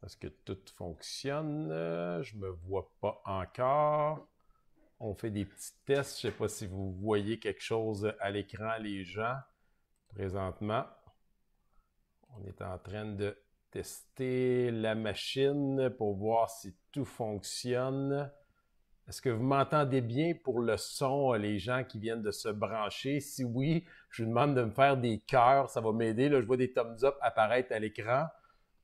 Est-ce que tout fonctionne? Je me vois pas encore. On fait des petits tests. Je ne sais pas si vous voyez quelque chose à l'écran, les gens. Présentement, on est en train de tester la machine pour voir si tout fonctionne. Est-ce que vous m'entendez bien pour le son, les gens qui viennent de se brancher? Si oui, je vous demande de me faire des cœurs. Ça va m'aider. Là, je vois des thumbs up apparaître à l'écran.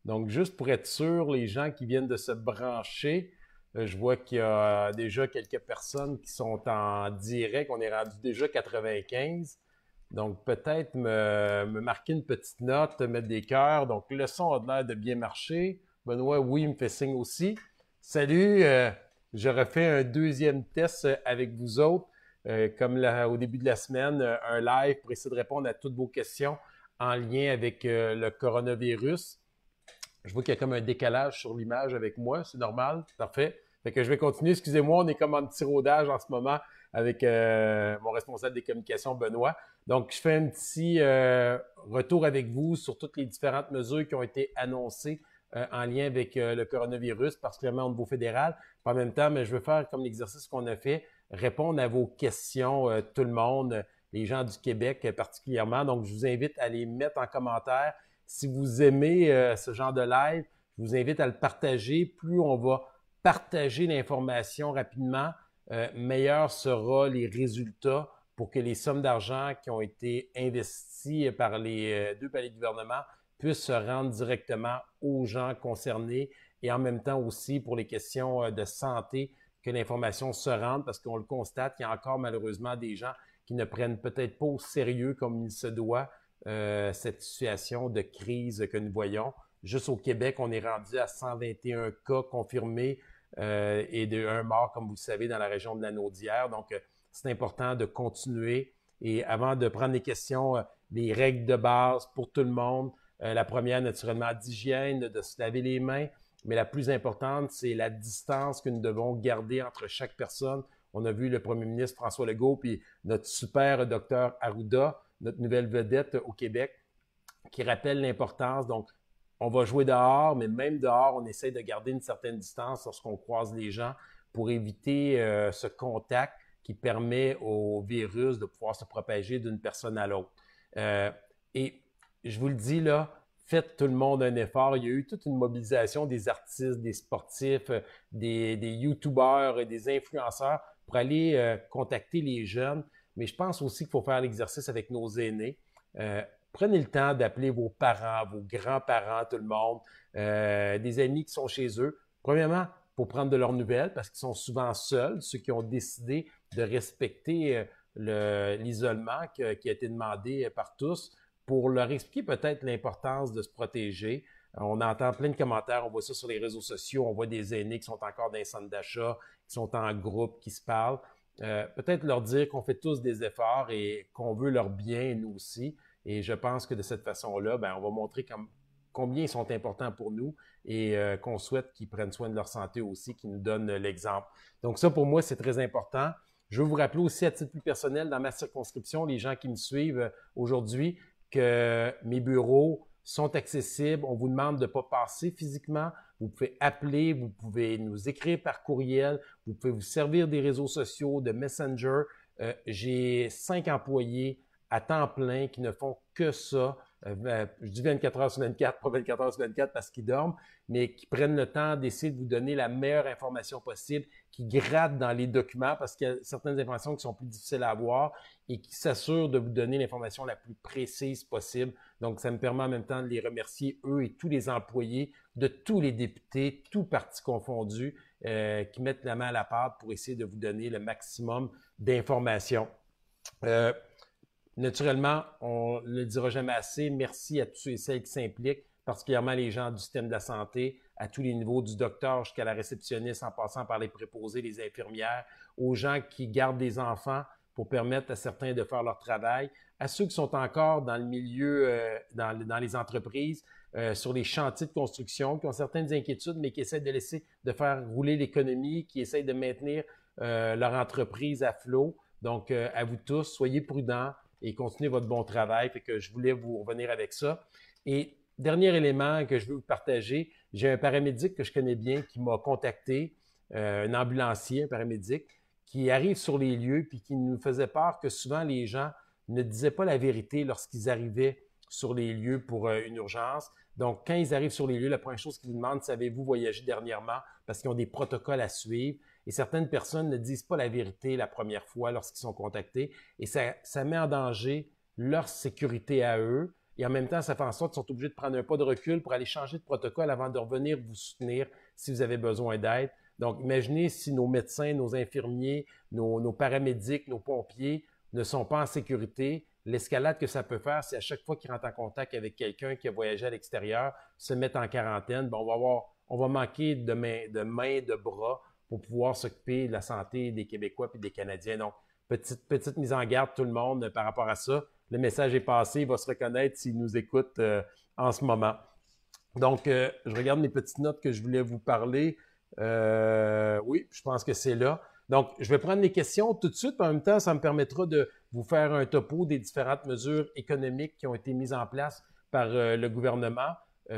Donc, juste pour être sûr, les gens qui viennent de se brancher, je vois qu'il y a déjà quelques personnes qui sont en direct. On est rendu déjà 95. Donc, peut-être me marquer une petite note, mettre des cœurs. Donc, le son a l'air de bien marcher. Benoît, oui, il me fait signe aussi. Salut, je refais un deuxième test avec vous autres, comme au début de la semaine, un live pour essayer de répondre à toutes vos questions en lien avec le coronavirus. Je vois qu'il y a comme un décalage sur l'image avec moi, c'est normal, parfait. Fait que je vais continuer. Excusez-moi, on est comme en petit rodage en ce moment avec mon responsable des communications, Benoît. Donc, je fais un petit retour avec vous sur toutes les différentes mesures qui ont été annoncées en lien avec le coronavirus, particulièrement au niveau fédéral. En même temps, mais je veux faire comme l'exercice qu'on a fait, répondre à vos questions, tout le monde, les gens du Québec particulièrement. Donc, je vous invite à les mettre en commentaire. Si vous aimez ce genre de live, je vous invite à le partager. Plus on va partager l'information rapidement, meilleurs seront les résultats pour que les sommes d'argent qui ont été investies par les deux paliers de gouvernement puissent se rendre directement aux gens concernés et en même temps aussi pour les questions de santé, que l'information se rende parce qu'on le constate qu'il y a encore malheureusement des gens qui ne prennent peut-être pas au sérieux comme il se doit cette situation de crise que nous voyons. Juste au Québec, on est rendu à 121 cas confirmés et un mort, comme vous le savez, dans la région de la Naudière. Donc, c'est important de continuer. Et avant de prendre les questions, les règles de base pour tout le monde. La première, naturellement, d'hygiène, de se laver les mains. Mais la plus importante, c'est la distance que nous devons garder entre chaque personne. On a vu le premier ministre François Legault puis notre super docteur Arruda, notre nouvelle vedette au Québec, qui rappelle l'importance. Donc, on va jouer dehors, mais même dehors, on essaie de garder une certaine distance lorsqu'on croise les gens pour éviter ce contact qui permet au virus de pouvoir se propager d'une personne à l'autre. Et je vous le dis là, faites tout le monde un effort. Il y a eu toute une mobilisation des artistes, des sportifs, des YouTubeurs, des influenceurs pour aller contacter les jeunes. Mais je pense aussi qu'il faut faire l'exercice avec nos aînés. Prenez le temps d'appeler vos parents, vos grands-parents, tout le monde, des amis qui sont chez eux. Premièrement, pour prendre de leurs nouvelles, parce qu'ils sont souvent seuls, ceux qui ont décidé de respecter l'isolement qui a été demandé par tous, pour leur expliquer peut-être l'importance de se protéger. On entend plein de commentaires, on voit ça sur les réseaux sociaux, on voit des aînés qui sont encore dans les centres d'achat, qui sont en groupe, qui se parlent. Peut-être leur dire qu'on fait tous des efforts et qu'on veut leur bien, nous aussi. Et je pense que de cette façon-là, ben, on va montrer combien ils sont importants pour nous et qu'on souhaite qu'ils prennent soin de leur santé aussi, qu'ils nous donnent l'exemple. Donc ça, pour moi, c'est très important. Je veux vous rappeler aussi à titre plus personnel, dans ma circonscription, les gens qui me suivent aujourd'hui, que mes bureaux sont accessibles. On vous demande de ne pas passer physiquement. Vous pouvez appeler, vous pouvez nous écrire par courriel, vous pouvez vous servir des réseaux sociaux, de Messenger. J'ai 5 employés à temps plein qui ne font que ça. Je dis 24 heures sur 24, pas 24 heures sur 24 parce qu'ils dorment, mais qui prennent le temps d'essayer de vous donner la meilleure information possible, qui grattent dans les documents parce qu'il y a certaines informations qui sont plus difficiles à avoir et qui s'assurent de vous donner l'information la plus précise possible. Donc, ça me permet en même temps de les remercier, eux et tous les employés de tous les députés, tous partis confondus, qui mettent la main à la pâte pour essayer de vous donner le maximum d'informations. Naturellement, on ne le dira jamais assez. Merci à tous ceux et celles qui s'impliquent, particulièrement les gens du système de la santé, à tous les niveaux, du docteur jusqu'à la réceptionniste, en passant par les préposés, les infirmières, aux gens qui gardent des enfants pour permettre à certains de faire leur travail, à ceux qui sont encore dans le milieu, dans les entreprises, sur les chantiers de construction, qui ont certaines inquiétudes, mais qui essaient de faire rouler l'économie, qui essaient de maintenir leur entreprise à flot. Donc, à vous tous, soyez prudents et continuez votre bon travail. Fait que je voulais vous revenir avec ça. Et dernier élément que je veux vous partager, J'ai un paramédic que je connais bien qui m'a contacté, un ambulancier, un paramédic, qui arrive sur les lieux puis qui nous faisait part que souvent les gens ne disaient pas la vérité lorsqu'ils arrivaient sur les lieux pour une urgence. Donc, quand ils arrivent sur les lieux, la première chose qu'ils vous demandent, savez-vous voyager dernièrement? Parce qu'ils ont des protocoles à suivre. Et certaines personnes ne disent pas la vérité la première fois lorsqu'ils sont contactés. Et ça met en danger leur sécurité à eux. Et en même temps, ça fait en sorte qu'ils sont obligés de prendre un pas de recul pour aller changer de protocole avant de revenir vous soutenir si vous avez besoin d'aide. Donc, imaginez si nos médecins, nos infirmiers, nos paramédics, nos pompiers ne sont pas en sécurité. L'escalade que ça peut faire, c'est à chaque fois qu'ils rentrent en contact avec quelqu'un qui a voyagé à l'extérieur, se mettre en quarantaine, ben on va manquer de mains, de bras pour pouvoir s'occuper de la santé des Québécois et des Canadiens. Donc, petite mise en garde tout le monde par rapport à ça. Le message est passé, il va se reconnaître s'il nous écoute en ce moment. Donc, je regarde mes petites notes que je voulais vous parler. Oui, je pense que c'est là. Donc, je vais prendre les questions tout de suite. En même temps, ça me permettra de vous faire un topo des différentes mesures économiques qui ont été mises en place par le gouvernement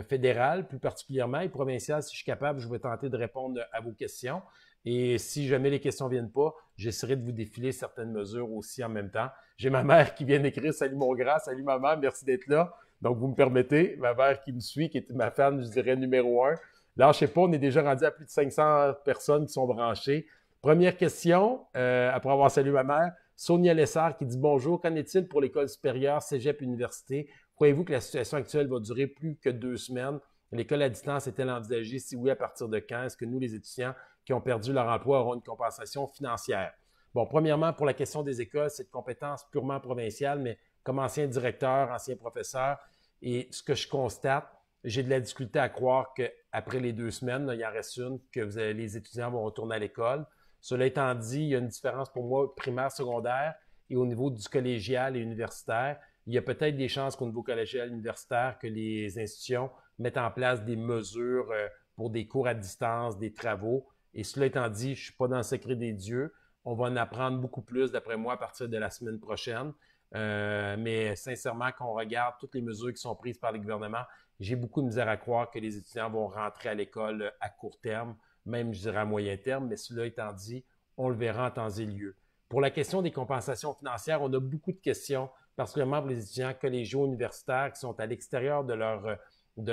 fédéral, plus particulièrement, et provincial. Si je suis capable, je vais tenter de répondre à vos questions. Et si jamais les questions ne viennent pas, j'essaierai de vous défiler certaines mesures aussi en même temps. J'ai ma mère qui vient d'écrire « Salut mon grand, salut maman, merci d'être là ». Donc, vous me permettez, ma mère qui me suit, qui est ma fan, je dirais, numéro 1. Là, je ne sais pas, on est déjà rendu à plus de 500 personnes qui sont branchées. Première question, après avoir salué ma mère, Sonia Lessard qui dit « Bonjour, qu'en est-il pour l'école supérieure, cégep, université? Croyez-vous que la situation actuelle va durer plus que 2 semaines? L'école à distance est-elle envisagée? Si oui, à partir de quand? Est-ce que nous, les étudiants qui ont perdu leur emploi, auront une compensation financière? » Bon, premièrement, pour la question des écoles, c'est de compétence purement provinciale, mais comme ancien directeur, ancien professeur, et ce que je constate, j'ai de la difficulté à croire qu'après les 2 semaines, il en reste une, que les étudiants vont retourner à l'école. Cela étant dit, il y a une différence pour moi primaire, secondaire et au niveau du collégial et universitaire. Il y a peut-être des chances qu'au niveau collégial et universitaire, que les institutions mettent en place des mesures pour des cours à distance, des travaux. Et cela étant dit, je ne suis pas dans le secret des dieux. On va en apprendre beaucoup plus, d'après moi, à partir de la semaine prochaine. Mais sincèrement, quand on regarde toutes les mesures qui sont prises par le gouvernement, j'ai beaucoup de misère à croire que les étudiants vont rentrer à l'école à court terme, même, je dirais, à moyen terme. Mais cela étant dit, on le verra en temps et lieu. Pour la question des compensations financières, on a beaucoup de questions, particulièrement pour les étudiants collégiaux universitaires qui sont à l'extérieur de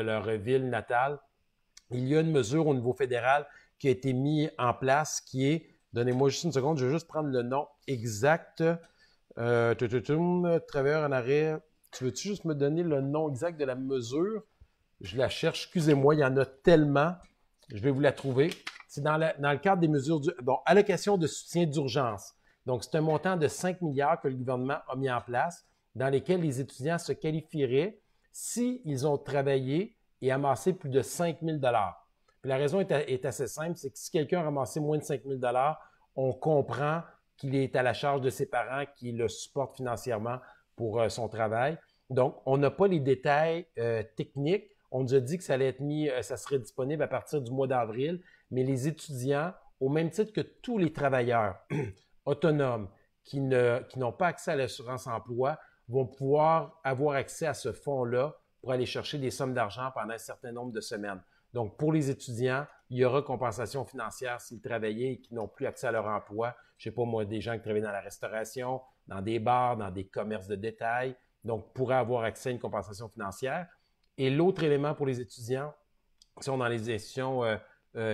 leur ville natale. Il y a une mesure au niveau fédéral qui a été mise en place qui est, donnez-moi juste une seconde, je vais juste prendre le nom exact. Travailleur en arrêt. Tu veux-tu juste me donner le nom exact de la mesure? Je la cherche, excusez-moi, il y en a tellement. Je vais vous la trouver. C'est dans le cadre des mesures allocation de soutien d'urgence. Donc, c'est un montant de 5 milliards que le gouvernement a mis en place, dans lesquels les étudiants se qualifieraient s'ils ont travaillé et amassé plus de 5 000 Puis la raison est assez simple, c'est que si quelqu'un a ramassé moins de 5 000 on comprend qu'il est à la charge de ses parents qui le supportent financièrement pour son travail. Donc, on n'a pas les détails techniques. On nous a dit que ça allait être mis, ça serait disponible à partir du mois d'avril, mais les étudiants, au même titre que tous les travailleurs autonomes qui n'ont pas accès à l'assurance emploi, vont pouvoir avoir accès à ce fonds-là pour aller chercher des sommes d'argent pendant un certain nombre de semaines. Donc, pour les étudiants, il y aura compensation financière s'ils travaillaient et qui n'ont plus accès à leur emploi. Je ne sais pas, moi, des gens qui travaillent dans la restauration, dans des bars, dans des commerces de détail, donc pourraient avoir accès à une compensation financière. Et l'autre élément pour les étudiants qui sont dans les institutions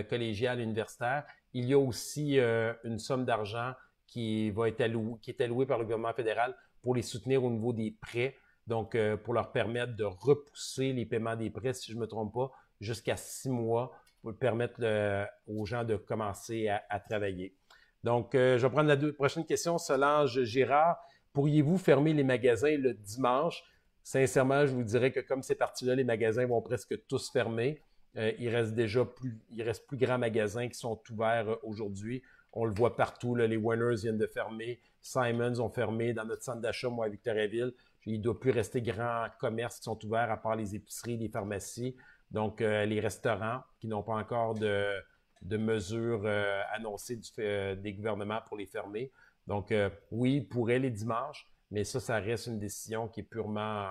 collégiales et universitaires, il y a aussi une somme d'argent qui est allouée par le gouvernement fédéral pour les soutenir au niveau des prêts, donc pour leur permettre de repousser les paiements des prêts, si je ne me trompe pas, jusqu'à 6 mois pour permettre aux gens de commencer à travailler. Donc, je vais prendre la prochaine question. Solange Girard, pourriez-vous fermer les magasins le dimanche? Sincèrement, je vous dirais que comme c'est parti-là, les magasins vont presque tous fermer. Il reste plus grands magasins qui sont ouverts aujourd'hui. On le voit partout, là, les Winners viennent de fermer, Simons ont fermé dans notre centre d'achat, moi, à Victoriaville. Il ne doit plus rester grands commerces qui sont ouverts à part les épiceries, les pharmacies. Donc, les restaurants qui n'ont pas encore de mesures annoncées des gouvernements pour les fermer. Donc, oui, ils pourraient les dimanches, mais ça reste une décision qui est purement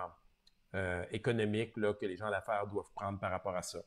économique là, que les gens d'affaires doivent prendre par rapport à ça.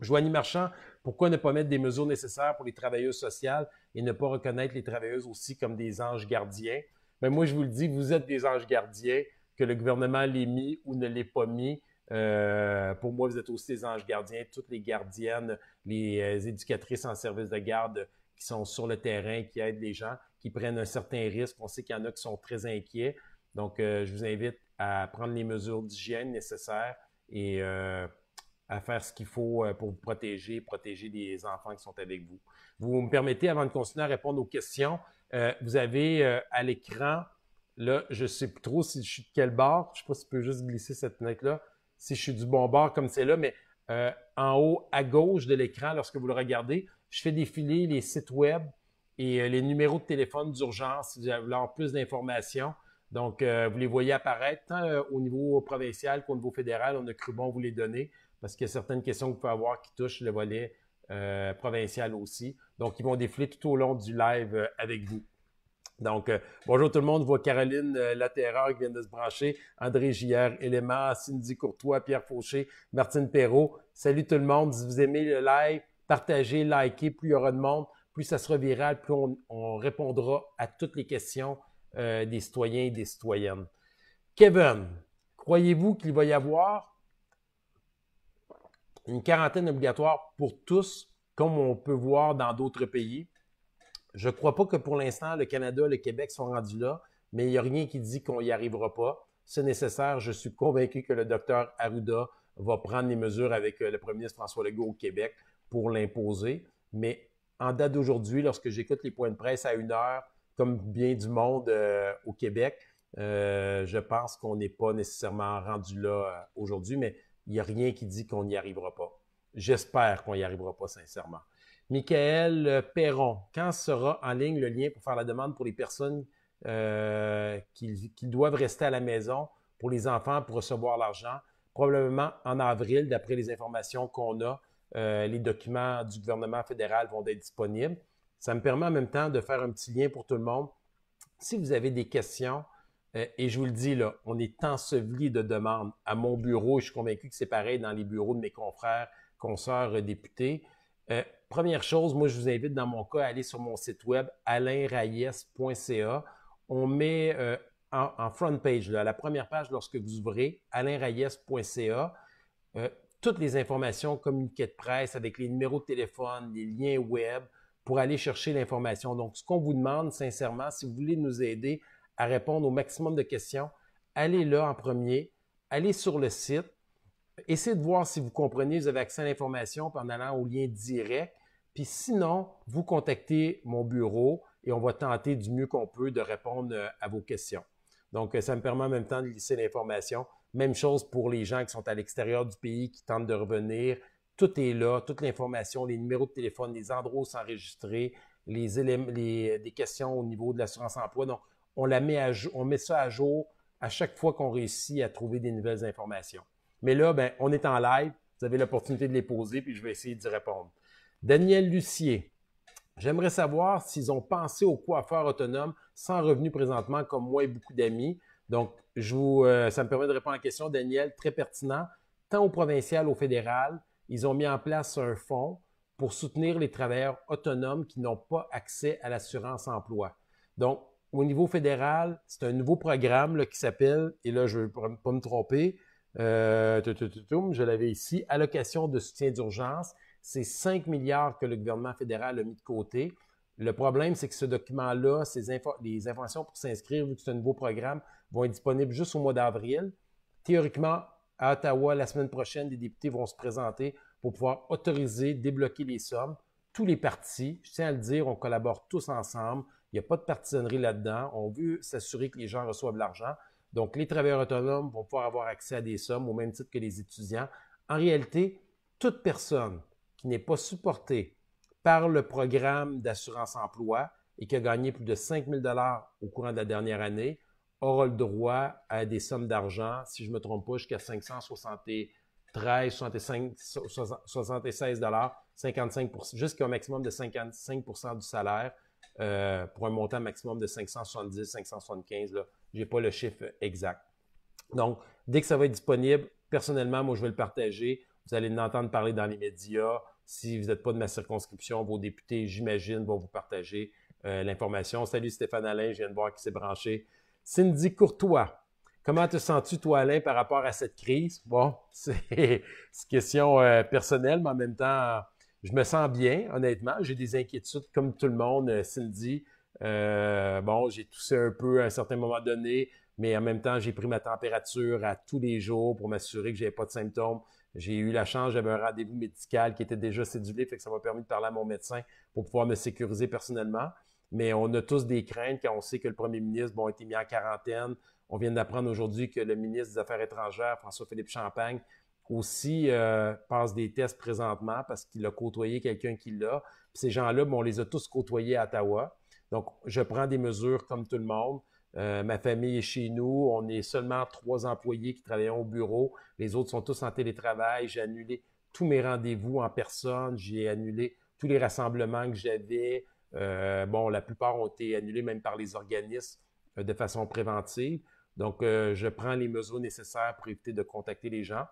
Joanie Marchand, pourquoi ne pas mettre des mesures nécessaires pour les travailleuses sociales et ne pas reconnaître les travailleuses aussi comme des anges gardiens? Ben moi, je vous le dis, vous êtes des anges gardiens, que le gouvernement l'ait mis ou ne l'ait pas mis. Pour moi, vous êtes aussi des anges gardiens. Toutes les gardiennes, les éducatrices en service de garde qui sont sur le terrain, qui aident les gens, qui prennent un certain risque. On sait qu'il y en a qui sont très inquiets. Donc, je vous invite à prendre les mesures d'hygiène nécessaires et à faire ce qu'il faut pour vous protéger les enfants qui sont avec vous. Vous me permettez, avant de continuer à répondre aux questions, vous avez à l'écran, là, je ne sais plus trop si je suis de quel bord. Je ne sais pas si je peux juste glisser cette fenêtre-là, si je suis du bon bord comme c'est là, mais en haut à gauche de l'écran, lorsque vous le regardez, je fais défiler les sites web et les numéros de téléphone d'urgence si vous voulez avoir plus d'informations. Donc, vous les voyez apparaître tant au niveau provincial qu'au niveau fédéral. On a cru bon vous les donner parce qu'il y a certaines questions que vous pouvez avoir qui touchent le volet provincial aussi. Donc, ils vont défiler tout au long du live avec vous. Donc, bonjour tout le monde. Je vois Caroline Laterreur qui vient de se brancher, André Gillard, Élément, Cindy Courtois, Pierre Fauché, Martine Perrault. Salut tout le monde. Si vous aimez le live, partagez, likez. Plus il y aura de monde, plus ça sera viral, plus on répondra à toutes les questions des citoyens et des citoyennes. Kevin, croyez-vous qu'il va y avoir une quarantaine obligatoire pour tous, comme on peut voir dans d'autres pays? Je ne crois pas que pour l'instant, le Canada, le Québec sont rendus là, mais il n'y a rien qui dit qu'on n'y arrivera pas. C'est nécessaire. Je suis convaincu que le docteur Arruda va prendre les mesures avec le premier ministre François Legault au Québec pour l'imposer. Mais en date d'aujourd'hui, lorsque j'écoute les points de presse à 1 heure, comme bien du monde au Québec, je pense qu'on n'est pas nécessairement rendu là aujourd'hui, mais il n'y a rien qui dit qu'on n'y arrivera pas. J'espère qu'on n'y arrivera pas, sincèrement. Michael Perron, quand sera en ligne le lien pour faire la demande pour les personnes qui doivent rester à la maison, pour les enfants, pour recevoir l'argent? Probablement en avril, d'après les informations qu'on a, les documents du gouvernement fédéral vont être disponibles. Ça me permet en même temps de faire un petit lien pour tout le monde. Si vous avez des questions, et je vous le dis, là, on est enseveli de demandes à mon bureau, et je suis convaincu que c'est pareil dans les bureaux de mes confrères, consoeurs députés. Première chose, moi, je vous invite dans mon cas à aller sur mon site web alainrayes.ca. On met en front page, là, à la première page, lorsque vous ouvrez alainrayes.ca, toutes les informations, communiqués de presse avec les numéros de téléphone, les liens web pour aller chercher l'information. Donc, ce qu'on vous demande, sincèrement, si vous voulez nous aider à répondre au maximum de questions, allez là en premier, allez sur le site, essayez de voir si vous comprenez, vous avez accès à l'information en allant au lien direct. Puis sinon, vous contactez mon bureau et on va tenter du mieux qu'on peut de répondre à vos questions. Donc, ça me permet en même temps de lisser l'information. Même chose pour les gens qui sont à l'extérieur du pays, qui tentent de revenir. Tout est là, toute l'information, les numéros de téléphone, les endroits où s'enregistrer, des questions au niveau de l'assurance emploi. Donc, on met ça à jour à chaque fois qu'on réussit à trouver des nouvelles informations. Mais là, ben, on est en live. Vous avez l'opportunité de les poser, puis je vais essayer d'y répondre. Daniel Lucier. J'aimerais savoir s'ils ont pensé aux coiffeurs autonomes sans revenu présentement, comme moi et beaucoup d'amis. Donc, ça me permet de répondre à la question, Daniel, très pertinent. Tant au provincial au fédéral, ils ont mis en place un fonds pour soutenir les travailleurs autonomes qui n'ont pas accès à l'assurance emploi. Donc, au niveau fédéral, c'est un nouveau programme là, qui s'appelle, et là, je ne vais pas me tromper, je l'avais ici, allocation de soutien d'urgence. C'est 5 milliards que le gouvernement fédéral a mis de côté. Le problème, c'est que ce document-là, les informations pour s'inscrire, vu que c'est un nouveau programme, vont être disponibles juste au mois d'avril. Théoriquement, à Ottawa, la semaine prochaine, des députés vont se présenter pour pouvoir autoriser, débloquer les sommes. Tous les partis, je tiens à le dire, on collabore tous ensemble. Il n'y a pas de partisanerie là-dedans. On veut s'assurer que les gens reçoivent l'argent. Donc, les travailleurs autonomes vont pouvoir avoir accès à des sommes au même titre que les étudiants. En réalité, toute personne qui n'est pas supportée par le programme d'assurance emploi et qui a gagné plus de 5 000 $ au courant de la dernière année aura le droit à des sommes d'argent, si je ne me trompe pas, jusqu'à 573, 65, 76 $, 55 jusqu'à un maximum de 55 % du salaire pour un montant maximum de 570, 575. Je n'ai pas le chiffre exact. Donc, dès que ça va être disponible, personnellement, moi, je vais le partager. Vous allez en entendre parler dans les médias. Si vous n'êtes pas de ma circonscription, vos députés, j'imagine, vont vous partager l'information. Salut Stéphane Alain, je viens de voir qui s'est branché. Cindy Courtois, comment te sens-tu, toi, Alain, par rapport à cette crise? Bon, c'est une question personnelle, mais en même temps, je me sens bien, honnêtement. J'ai des inquiétudes comme tout le monde, Cindy. Bon, j'ai toussé un peu à un certain moment donné, mais en même temps, j'ai pris ma température à tous les jours pour m'assurer que je n'avais pas de symptômes. J'ai eu la chance, j'avais un rendez-vous médical qui était déjà cédulé, fait que ça m'a permis de parler à mon médecin pour pouvoir me sécuriser personnellement. Mais on a tous des craintes quand on sait que le premier ministre a été mis en quarantaine. On vient d'apprendre aujourd'hui que le ministre des Affaires étrangères, François-Philippe Champagne, aussi passe des tests présentement parce qu'il a côtoyé quelqu'un qui l'a. Puis ces gens-là, on les a tous côtoyés à Ottawa. Donc, je prends des mesures comme tout le monde. Ma famille est chez nous. On est seulement 3 employés qui travaillent au bureau. Les autres sont tous en télétravail. J'ai annulé tous mes rendez-vous en personne. J'ai annulé tous les rassemblements que j'avais. Bon, la plupart ont été annulés même par les organismes de façon préventive. Donc, je prends les mesures nécessaires pour éviter de contacter les gens.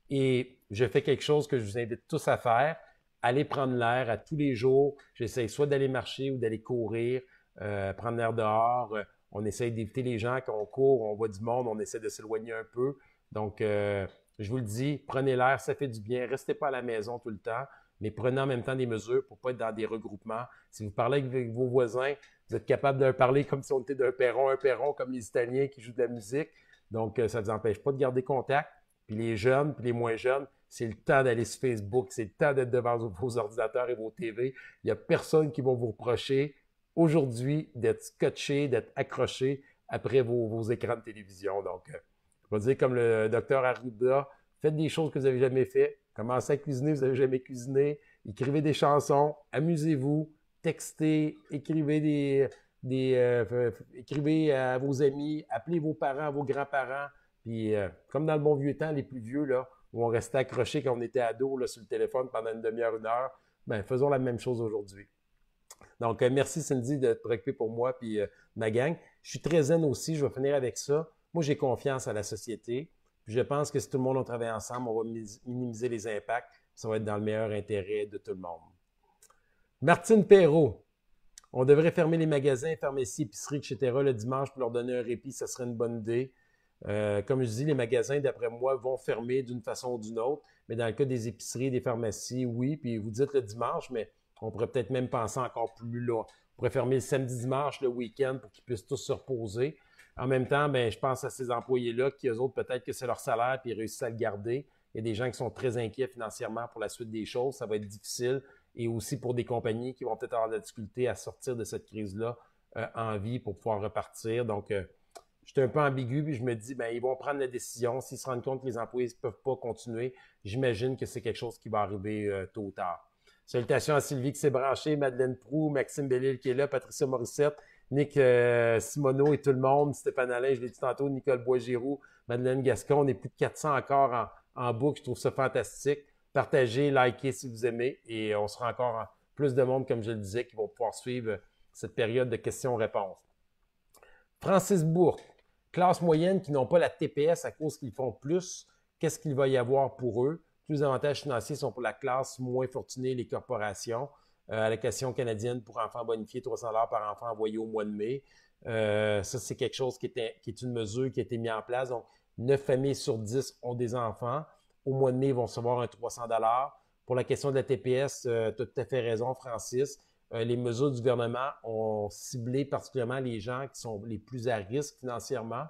Et je fais quelque chose que je vous invite tous à faire. Aller prendre l'air à tous les jours. J'essaie soit d'aller marcher ou d'aller courir, prendre l'air dehors. On essaie d'éviter les gens quand on court, on voit du monde, on essaie de s'éloigner un peu. Donc, je vous le dis, prenez l'air, ça fait du bien. Restez pas à la maison tout le temps, mais prenez en même temps des mesures pour ne pas être dans des regroupements. Si vous parlez avec vos voisins, vous êtes capable de parler comme si on était d'un perron à un perron, comme les Italiens qui jouent de la musique. Donc, ça ne vous empêche pas de garder contact. Puis les jeunes, puis les moins jeunes, c'est le temps d'aller sur Facebook, c'est le temps d'être devant vos ordinateurs et vos TV. Il n'y a personne qui va vous reprocher aujourd'hui d'être scotché, d'être accroché après vos écrans de télévision. Donc, je vais dire comme le docteur Arruda, faites des choses que vous n'avez jamais faites. Commencez à cuisiner, vous n'avez jamais cuisiné. Écrivez des chansons, amusez-vous, textez, écrivez écrivez à vos amis, appelez vos parents, vos grands-parents. Puis, comme dans le bon vieux temps, les plus vieux, là, où on restait accroché quand on était ado là, sur le téléphone pendant une demi-heure, une heure, ben, faisons la même chose aujourd'hui. Donc, merci Cindy de te préoccuper pour moi puis ma gang. Je suis très zen aussi, je vais finir avec ça. Moi, j'ai confiance à la société. Puis je pense que si tout le monde travaille ensemble, on va minimiser les impacts. Ça va être dans le meilleur intérêt de tout le monde. Martine Perrault. On devrait fermer les magasins, pharmacies, épiceries, etc. le dimanche pour leur donner un répit, ça serait une bonne idée. Comme je dis, les magasins, d'après moi, vont fermer d'une façon ou d'une autre. Mais dans le cas des épiceries, des pharmacies, oui. Puis vous dites le dimanche, mais on pourrait peut-être même penser encore plus là. On pourrait fermer le samedi, dimanche, le week-end pour qu'ils puissent tous se reposer. En même temps, ben, je pense à ces employés-là qui, eux autres, peut-être que c'est leur salaire puis ils réussissent à le garder. Il y a des gens qui sont très inquiets financièrement pour la suite des choses. Ça va être difficile. Et aussi pour des compagnies qui vont peut-être avoir de la difficulté à sortir de cette crise-là en vie pour pouvoir repartir. Donc, j'étais un peu ambigu, puis je me dis, ben, ils vont prendre la décision. S'ils se rendent compte que les employés ne peuvent pas continuer, j'imagine que c'est quelque chose qui va arriver tôt ou tard. Salutations à Sylvie qui s'est branchée, Madeleine Proux, Maxime Bellil qui est là, Patricia Morissette, Nick Simoneau et tout le monde, Stéphane Alain, je l'ai dit tantôt, Nicole Boisgiroux, Madeleine Gascon. On est plus de 400 encore en boucle. Je trouve ça fantastique. Partagez, likez si vous aimez et on sera encore plus de monde, comme je le disais, qui vont pouvoir suivre cette période de questions-réponses. Francis Bourque. Classe moyenne qui n'ont pas la TPS à cause qu'ils font plus, qu'est-ce qu'il va y avoir pour eux? Tous les avantages financiers sont pour la classe moins fortunée, les corporations. Allocation canadienne pour enfants bonifiés, 300 $ par enfant envoyé au mois de mai. Ça, c'est quelque chose qui est une mesure qui a été mise en place. Donc, 9 familles sur 10 ont des enfants. Au mois de mai, ils vont recevoir un 300 $. Pour la question de la TPS, tu as tout à fait raison, Francis. Les mesures du gouvernement ont ciblé particulièrement les gens qui sont les plus à risque financièrement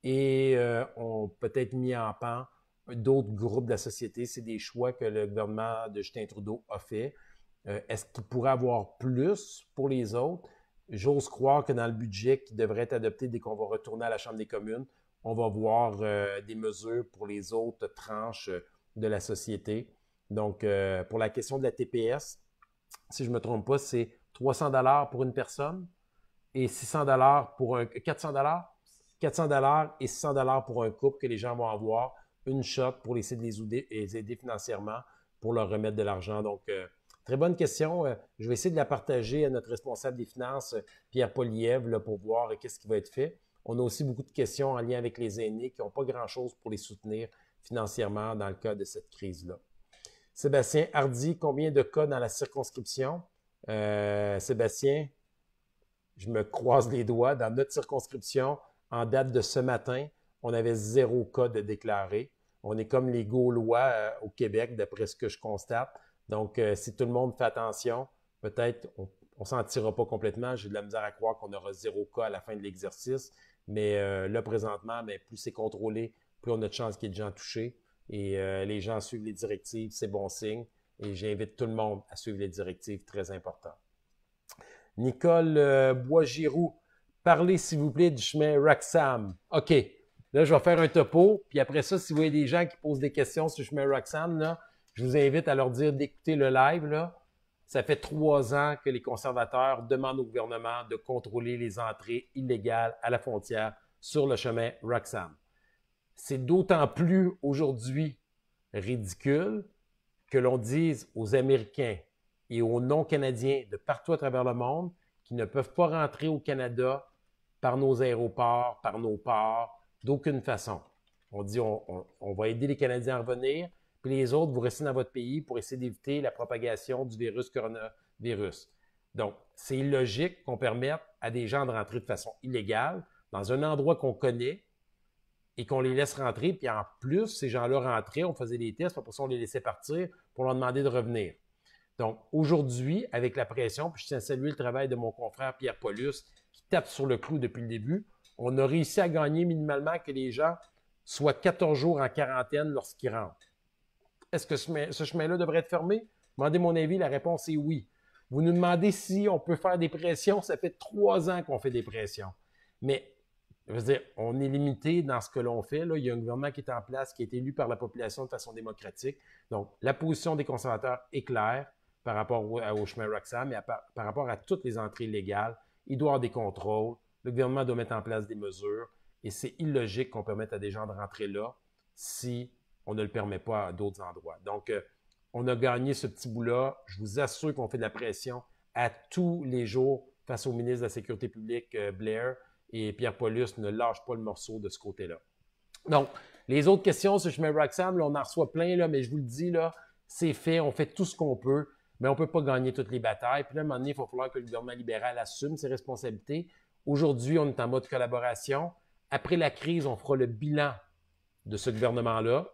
et ont peut-être mis en pan d'autres groupes de la société. C'est des choix que le gouvernement de Justin Trudeau a fait. Est-ce qu'il pourrait avoir plus pour les autres? J'ose croire que dans le budget qui devrait être adopté dès qu'on va retourner à la Chambre des communes, on va voir des mesures pour les autres tranches de la société. Donc, pour la question de la TPS, si je ne me trompe pas, c'est 300 $ pour une personne et 600 $ pour un 400 $, 400 $ et 600 $ pour un couple que les gens vont avoir une shot pour essayer de les aider financièrement pour leur remettre de l'argent. Donc, très bonne question. Je vais essayer de la partager à notre responsable des finances, Pierre Poilievre, pour voir qu'est-ce qui va être fait. On a aussi beaucoup de questions en lien avec les aînés qui n'ont pas grand-chose pour les soutenir financièrement dans le cas de cette crise-là. Sébastien Hardy, combien de cas dans la circonscription? Sébastien, je me croise les doigts. Dans notre circonscription, en date de ce matin, on avait 0 cas de déclarés. On est comme les Gaulois au Québec, d'après ce que je constate. Donc, si tout le monde fait attention, peut-être on ne s'en tirera pas complètement. J'ai de la misère à croire qu'on aura 0 cas à la fin de l'exercice. Mais là, présentement, plus c'est contrôlé, plus on a de chances qu'il y ait de gens touchés. Et les gens suivent les directives, c'est bon signe. Et j'invite tout le monde à suivre les directives, très important. Nicole Boisgiroux, parlez s'il vous plaît du chemin Roxham. OK, là je vais faire un topo, puis après ça, si vous voyez des gens qui posent des questions sur le chemin Roxham, là, je vous invite à leur dire d'écouter le live. Là. Ça fait 3 ans que les conservateurs demandent au gouvernement de contrôler les entrées illégales à la frontière sur le chemin Roxham. C'est d'autant plus aujourd'hui ridicule que l'on dise aux Américains et aux non-Canadiens de partout à travers le monde qui ne peuvent pas rentrer au Canada par nos aéroports, par nos ports, d'aucune façon. On dit on va aider les Canadiens à revenir, puis les autres, vous restez dans votre pays pour essayer d'éviter la propagation du virus coronavirus. Donc, c'est illogique qu'on permette à des gens de rentrer de façon illégale dans un endroit qu'on connaît et qu'on les laisse rentrer. Puis en plus, ces gens-là rentraient, on faisait des tests, puis après ça, on les laissait partir pour leur demander de revenir. Donc, aujourd'hui, avec la pression, puis je tiens à saluer le travail de mon confrère Pierre Paulus, qui tape sur le clou depuis le début, on a réussi à gagner minimalement que les gens soient 14 jours en quarantaine lorsqu'ils rentrent. Est-ce que ce chemin-là devrait être fermé? Demandez mon avis, la réponse est oui. Vous nous demandez si on peut faire des pressions, ça fait 3 ans qu'on fait des pressions. Mais, je veux dire, on est limité dans ce que l'on fait. Là. Il y a un gouvernement qui est en place, qui est élu par la population de façon démocratique. Donc, la position des conservateurs est claire par rapport au chemin Roxham et par rapport à toutes les entrées légales. Il doit y avoir des contrôles. Le gouvernement doit mettre en place des mesures. Et c'est illogique qu'on permette à des gens de rentrer là si on ne le permet pas à d'autres endroits. Donc, on a gagné ce petit bout-là. Je vous assure qu'on fait de la pression à tous les jours face au ministre de la Sécurité publique, Blair, et Pierre Paulus ne lâche pas le morceau de ce côté-là. Donc, les autres questions sur le chemin Roxham, là, on en reçoit plein, là, mais je vous le dis, là, c'est fait, on fait tout ce qu'on peut, mais on ne peut pas gagner toutes les batailles. Puis là, à un moment donné, il va falloir que le gouvernement libéral assume ses responsabilités. Aujourd'hui, on est en mode collaboration. Après la crise, on fera le bilan de ce gouvernement-là.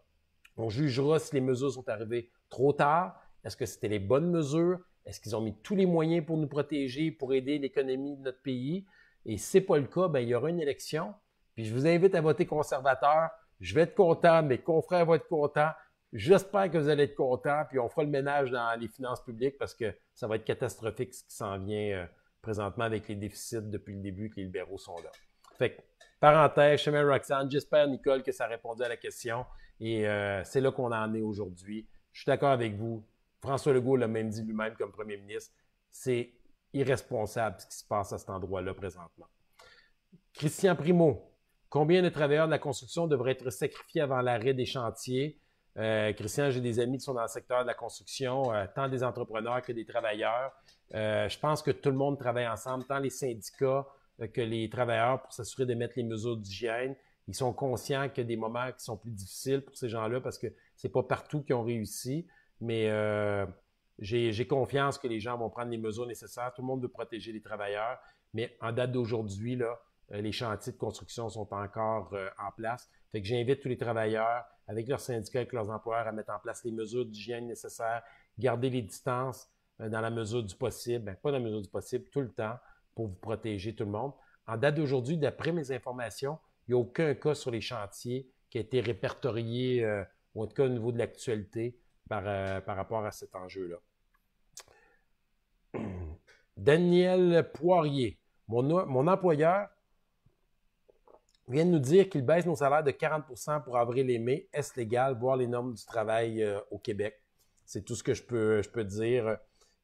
On jugera si les mesures sont arrivées trop tard. Est-ce que c'était les bonnes mesures? Est-ce qu'ils ont mis tous les moyens pour nous protéger, pour aider l'économie de notre pays? Et si ce n'est pas le cas, il y aura une élection. Puis je vous invite à voter conservateur. Je vais être content, mes confrères vont être contents. J'espère que vous allez être contents. Puis on fera le ménage dans les finances publiques parce que ça va être catastrophique ce qui s'en vient présentement avec les déficits depuis le début que les libéraux sont là. Fait que, parenthèse, chemin Roxham, j'espère, Nicole, que ça a répondu à la question. Et c'est là qu'on en est aujourd'hui. Je suis d'accord avec vous. François Legault l'a même dit lui-même comme premier ministre. C'est irresponsable ce qui se passe à cet endroit-là présentement. Christian Primo, combien de travailleurs de la construction devraient être sacrifiés avant l'arrêt des chantiers? Christian, j'ai des amis qui sont dans le secteur de la construction, tant des entrepreneurs que des travailleurs. Je pense que tout le monde travaille ensemble, tant les syndicats que les travailleurs, pour s'assurer de mettre les mesures d'hygiène. Ils sont conscients qu'il y a des moments qui sont plus difficiles pour ces gens-là parce que c'est pas partout qu'ils ont réussi. Mais j'ai confiance que les gens vont prendre les mesures nécessaires. Tout le monde veut protéger les travailleurs. Mais en date d'aujourd'hui, là, les chantiers de construction sont encore en place. Fait que j'invite tous les travailleurs, avec leurs syndicats, avec leurs employeurs, à mettre en place les mesures d'hygiène nécessaires, garder les distances dans la mesure du possible, pas dans la mesure du possible, tout le temps, pour vous protéger tout le monde. En date d'aujourd'hui, d'après mes informations, il n'y a aucun cas sur les chantiers qui a été répertorié, ou en tout cas au niveau de l'actualité, par rapport à cet enjeu-là. Daniel Poirier, mon employeur vient de nous dire qu'il baisse nos salaires de 40% pour avril et mai. Est-ce légal? Voir les normes du travail au Québec. C'est tout ce que je peux dire.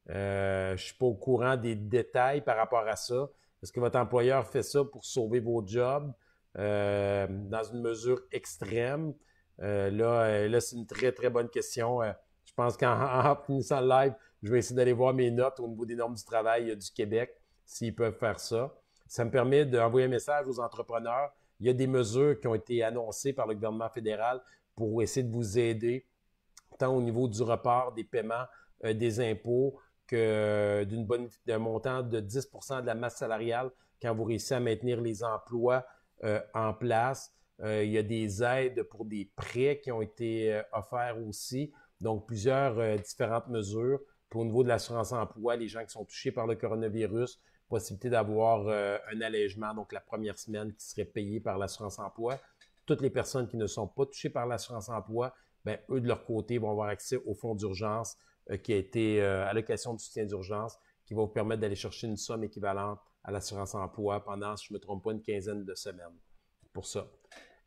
Je ne suis pas au courant des détails par rapport à ça. Est-ce que votre employeur fait ça pour sauver vos jobs dans une mesure extrême? Là, c'est une très, très bonne question. Je pense qu'en finissant le live, je vais essayer d'aller voir mes notes au niveau des normes du travail du Québec, s'ils peuvent faire ça. Ça me permet d'envoyer un message aux entrepreneurs. Il y a des mesures qui ont été annoncées par le gouvernement fédéral pour essayer de vous aider tant au niveau du report des paiements des impôts que d'un montant de 10% de la masse salariale quand vous réussissez à maintenir les emplois en place. Il y a des aides pour des prêts qui ont été offerts aussi. Donc, plusieurs différentes mesures. Puis au niveau de l'assurance-emploi, les gens qui sont touchés par le coronavirus, possibilité d'avoir un allègement, donc la première semaine qui serait payée par l'assurance-emploi. Toutes les personnes qui ne sont pas touchées par l'assurance-emploi, ben, eux, de leur côté, vont avoir accès au fonds d'urgence qui a été allocation du soutien d'urgence, qui va vous permettre d'aller chercher une somme équivalente à l'assurance-emploi pendant, si je ne me trompe pas, une quinzaine de semaines pour ça.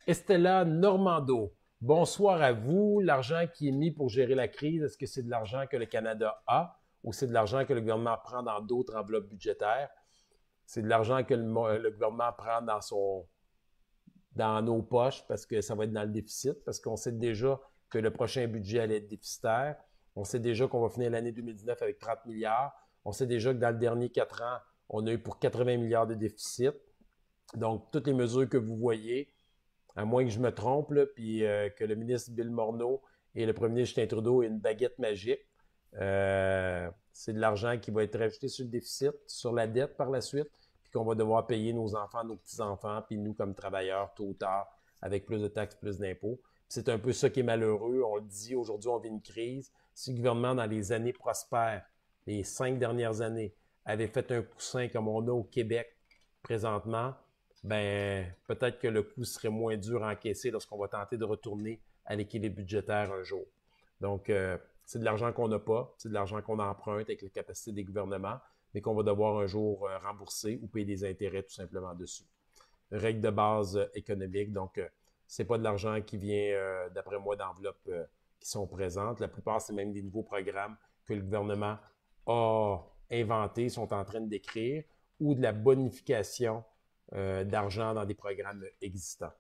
Estella Normando, bonsoir à vous. L'argent qui est mis pour gérer la crise, est-ce que c'est de l'argent que le Canada a ou c'est de l'argent que le gouvernement prend dans d'autres enveloppes budgétaires? C'est de l'argent que le gouvernement prend dans nos poches parce que ça va être dans le déficit, parce qu'on sait déjà que le prochain budget allait être déficitaire. On sait déjà qu'on va finir l'année 2019 avec 30 milliards. On sait déjà que dans le dernier 4 ans, on a eu pour 80 milliards de déficit. Donc, toutes les mesures que vous voyez, à moins que je me trompe, là, puis que le ministre Bill Morneau et le premier ministre Justin Trudeau aient une baguette magique, c'est de l'argent qui va être rajouté sur le déficit, sur la dette par la suite, puis qu'on va devoir payer nos enfants, nos petits-enfants, puis nous comme travailleurs, tôt ou tard, avec plus de taxes, plus d'impôts. C'est un peu ça qui est malheureux. On le dit, aujourd'hui, on vit une crise. Si le gouvernement, dans les années prospères, les 5 dernières années, avait fait un coussin comme on a au Québec présentement, ben peut-être que le coût serait moins dur à encaisser lorsqu'on va tenter de retourner à l'équilibre budgétaire un jour. Donc, c'est de l'argent qu'on n'a pas, c'est de l'argent qu'on emprunte avec les capacités des gouvernements, mais qu'on va devoir un jour rembourser ou payer des intérêts tout simplement dessus. Règle de base économique, donc c'est pas de l'argent qui vient, d'après moi, d'enveloppes qui sont présentes. La plupart, c'est même des nouveaux programmes que le gouvernement a inventés, sont en train d'écrire, ou de la bonification d'argent dans des programmes existants.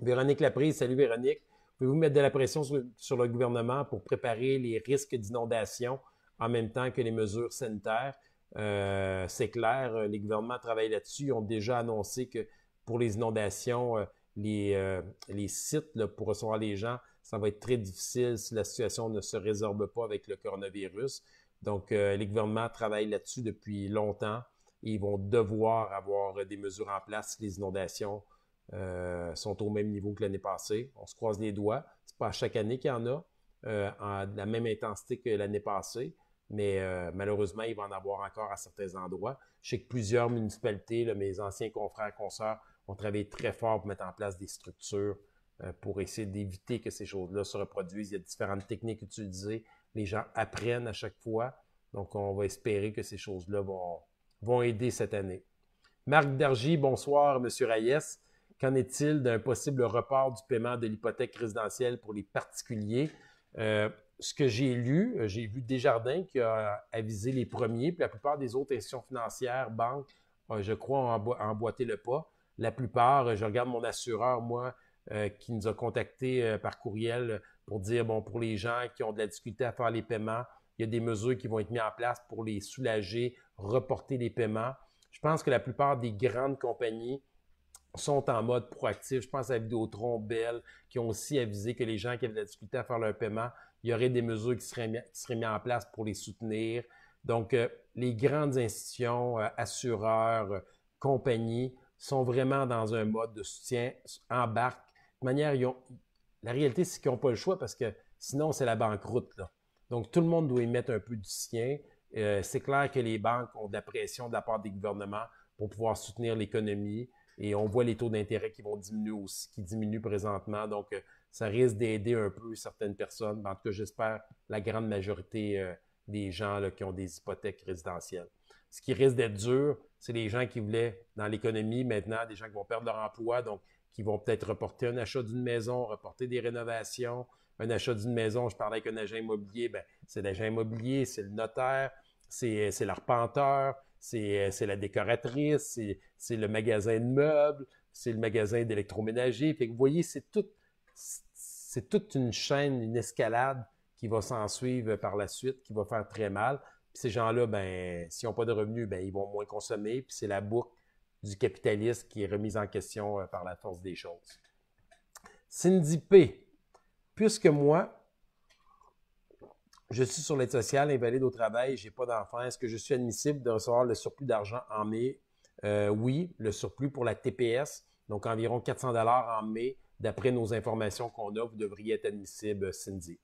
Véronique Laprise, salut Véronique. Pouvez-vous mettre de la pression sur le gouvernement pour préparer les risques d'inondation en même temps que les mesures sanitaires? C'est clair, les gouvernements travaillent là-dessus. Ils ont déjà annoncé que pour les inondations, les sites là, pour recevoir les gens, ça va être très difficile si la situation ne se résorbe pas avec le coronavirus. Donc, les gouvernements travaillent là-dessus depuis longtemps et ils vont devoir avoir des mesures en place si les inondations sont au même niveau que l'année passée. On se croise les doigts. C'est pas à chaque année qu'il y en a de la même intensité que l'année passée, mais malheureusement, il va en avoir encore à certains endroits. Je sais que plusieurs municipalités, là, mes anciens confrères et consoeurs, ont travaillé très fort pour mettre en place des structures pour essayer d'éviter que ces choses-là se reproduisent. Il y a différentes techniques utilisées. Les gens apprennent à chaque fois. Donc, on va espérer que ces choses-là vont aider cette année. Marc Dargy, bonsoir, M. Reyes. Qu'en est-il d'un possible report du paiement de l'hypothèque résidentielle pour les particuliers? Ce que j'ai lu, j'ai vu Desjardins qui a avisé les premiers, puis la plupart des autres institutions financières, banques, je crois, ont emboîté le pas. La plupart, je regarde mon assureur, moi, qui nous a contactés par courriel pour dire, bon, pour les gens qui ont de la difficulté à faire les paiements, il y a des mesures qui vont être mises en place pour les soulager, reporter les paiements. Je pense que la plupart des grandes compagnies sont en mode proactif. Je pense à Vidéotron, Bell, qui ont aussi avisé que les gens qui avaient de la difficulté à faire leur paiement, il y aurait des mesures qui seraient mises en place pour les soutenir. Donc, les grandes institutions, assureurs, compagnies, sont vraiment dans un mode de soutien, embarquent. De manière, la réalité, c'est qu'ils n'ont pas le choix parce que sinon, c'est la banqueroute, là. Donc, tout le monde doit y mettre un peu du sien. C'est clair que les banques ont de la pression de la part des gouvernements pour pouvoir soutenir l'économie. Et on voit les taux d'intérêt qui vont diminuer aussi, qui diminuent présentement. Donc, ça risque d'aider un peu certaines personnes. En tout cas, j'espère la grande majorité des gens là, qui ont des hypothèques résidentielles. Ce qui risque d'être dur, c'est les gens qui voulaient, dans l'économie maintenant, des gens qui vont perdre leur emploi, donc qui vont peut-être reporter un achat d'une maison, reporter des rénovations. Un achat d'une maison, je parlais avec un agent immobilier, ben, c'est l'agent immobilier, c'est le notaire, c'est l'arpenteur, c'est la décoratrice, c'est le magasin de meubles, c'est le magasin d'électroménager. Fait que vous voyez, c'est toute une chaîne, une escalade qui va s'en suivre par la suite, qui va faire très mal. Puis ces gens-là, ben, s'ils n'ont pas de revenus, ben, ils vont moins consommer. Puis c'est la boucle du capitalisme qui est remise en question par la force des choses. Cindy P. Puisque moi, Je suis sur l'aide sociale, invalide au travail, j'ai pas d'enfant. Est-ce que je suis admissible de recevoir le surplus d'argent en mai? Oui, le surplus pour la TPS, donc environ 400 en mai. D'après nos informations qu'on a, vous devriez être admissible, Cindy.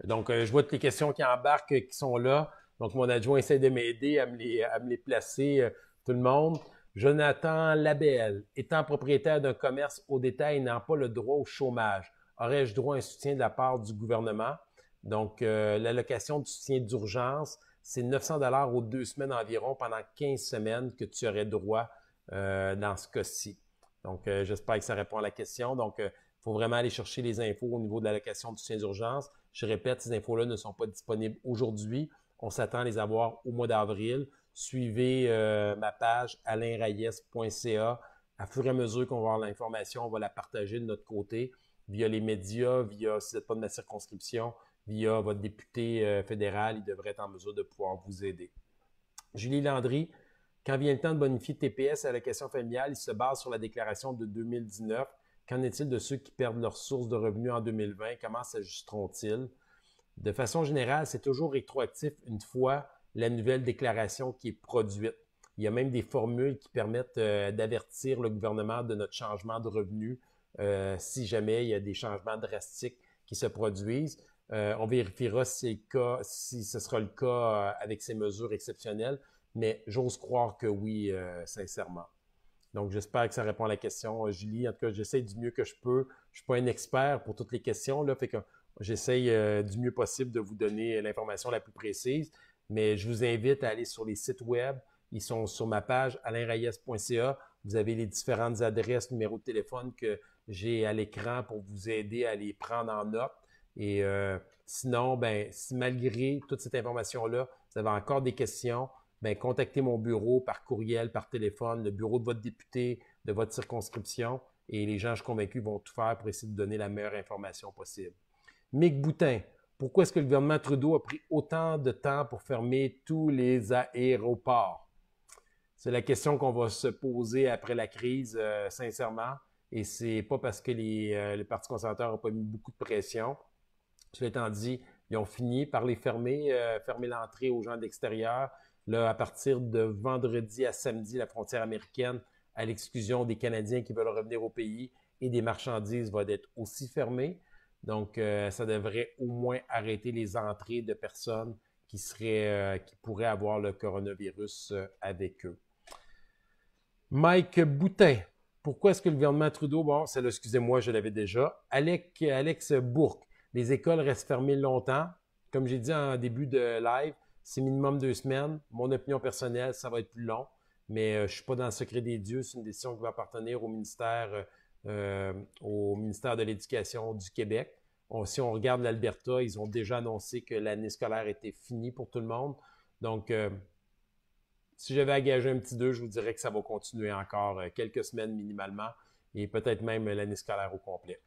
Donc, je vois toutes les questions qui embarquent, qui sont là. Donc, mon adjoint essaie de m'aider à me les placer, tout le monde. Jonathan Labelle, étant propriétaire d'un commerce au détail n'ayant pas le droit au chômage, aurais-je droit à un soutien de la part du gouvernement? Donc, l'allocation de soutien d'urgence, c'est 900 aux 2 semaines environ pendant 15 semaines que tu aurais droit dans ce cas-ci. Donc, j'espère que ça répond à la question. Donc, il faut vraiment aller chercher les infos au niveau de l'allocation de soutien d'urgence. Je répète, ces infos-là ne sont pas disponibles aujourd'hui. On s'attend à les avoir au mois d'avril. Suivez ma page alainrayes.ca. À fur et à mesure qu'on va avoir l'information, on va la partager de notre côté via les médias, via, si vous n'êtes pas de ma circonscription, via votre député fédéral. Il devrait être en mesure de pouvoir vous aider. Julie Landry, quand vient le temps de bonifier TPS à l'allocation familiale, il se base sur la déclaration de 2019. Qu'en est-il de ceux qui perdent leur source de revenus en 2020? Comment s'ajusteront-ils? De façon générale, c'est toujours rétroactif une fois la nouvelle déclaration qui est produite. Il y a même des formules qui permettent d'avertir le gouvernement de notre changement de revenus si jamais il y a des changements drastiques qui se produisent. On vérifiera si ce sera le cas avec ces mesures exceptionnelles, mais j'ose croire que oui, sincèrement. Donc, j'espère que ça répond à la question, Julie. En tout cas, j'essaie du mieux que je peux. Je ne suis pas un expert pour toutes les questions, là, fait que j'essaie du mieux possible de vous donner l'information la plus précise, mais je vous invite à aller sur les sites web. Ils sont sur ma page alainrayes.ca. Vous avez les différentes adresses, numéros de téléphone que j'ai à l'écran pour vous aider à les prendre en note. Et sinon, ben, si malgré toute cette information-là, vous avez encore des questions, ben, contactez mon bureau par courriel, par téléphone, le bureau de votre député, de votre circonscription, et les gens, je suis convaincu, vont tout faire pour essayer de donner la meilleure information possible. Mick Boutin, pourquoi est-ce que le gouvernement Trudeau a pris autant de temps pour fermer tous les aéroports? C'est la question qu'on va se poser après la crise, sincèrement, et c'est pas parce que le Parti conservateur n'a pas mis beaucoup de pression. Cela étant dit, ils ont fini par les fermer, fermer l'entrée aux gens d'extérieur. Là, à partir de vendredi à samedi, la frontière américaine, à l'exclusion des Canadiens qui veulent revenir au pays et des marchandises, va être aussi fermée. Donc, ça devrait au moins arrêter les entrées de personnes qui pourraient avoir le coronavirus avec eux. Mike Boutin, pourquoi est-ce que le gouvernement Trudeau, bon, celle-là, excusez-moi, je l'avais déjà. Alex Bourque, les écoles restent fermées longtemps. Comme j'ai dit en début de live, c'est minimum 2 semaines. Mon opinion personnelle, ça va être plus long, mais je ne suis pas dans le secret des dieux. C'est une décision qui va appartenir au ministère de l'Éducation du Québec. Si on regarde l'Alberta, ils ont déjà annoncé que l'année scolaire était finie pour tout le monde. Donc, si j'avais à gager un petit 2, je vous dirais que ça va continuer encore quelques semaines minimalement et peut-être même l'année scolaire au complet.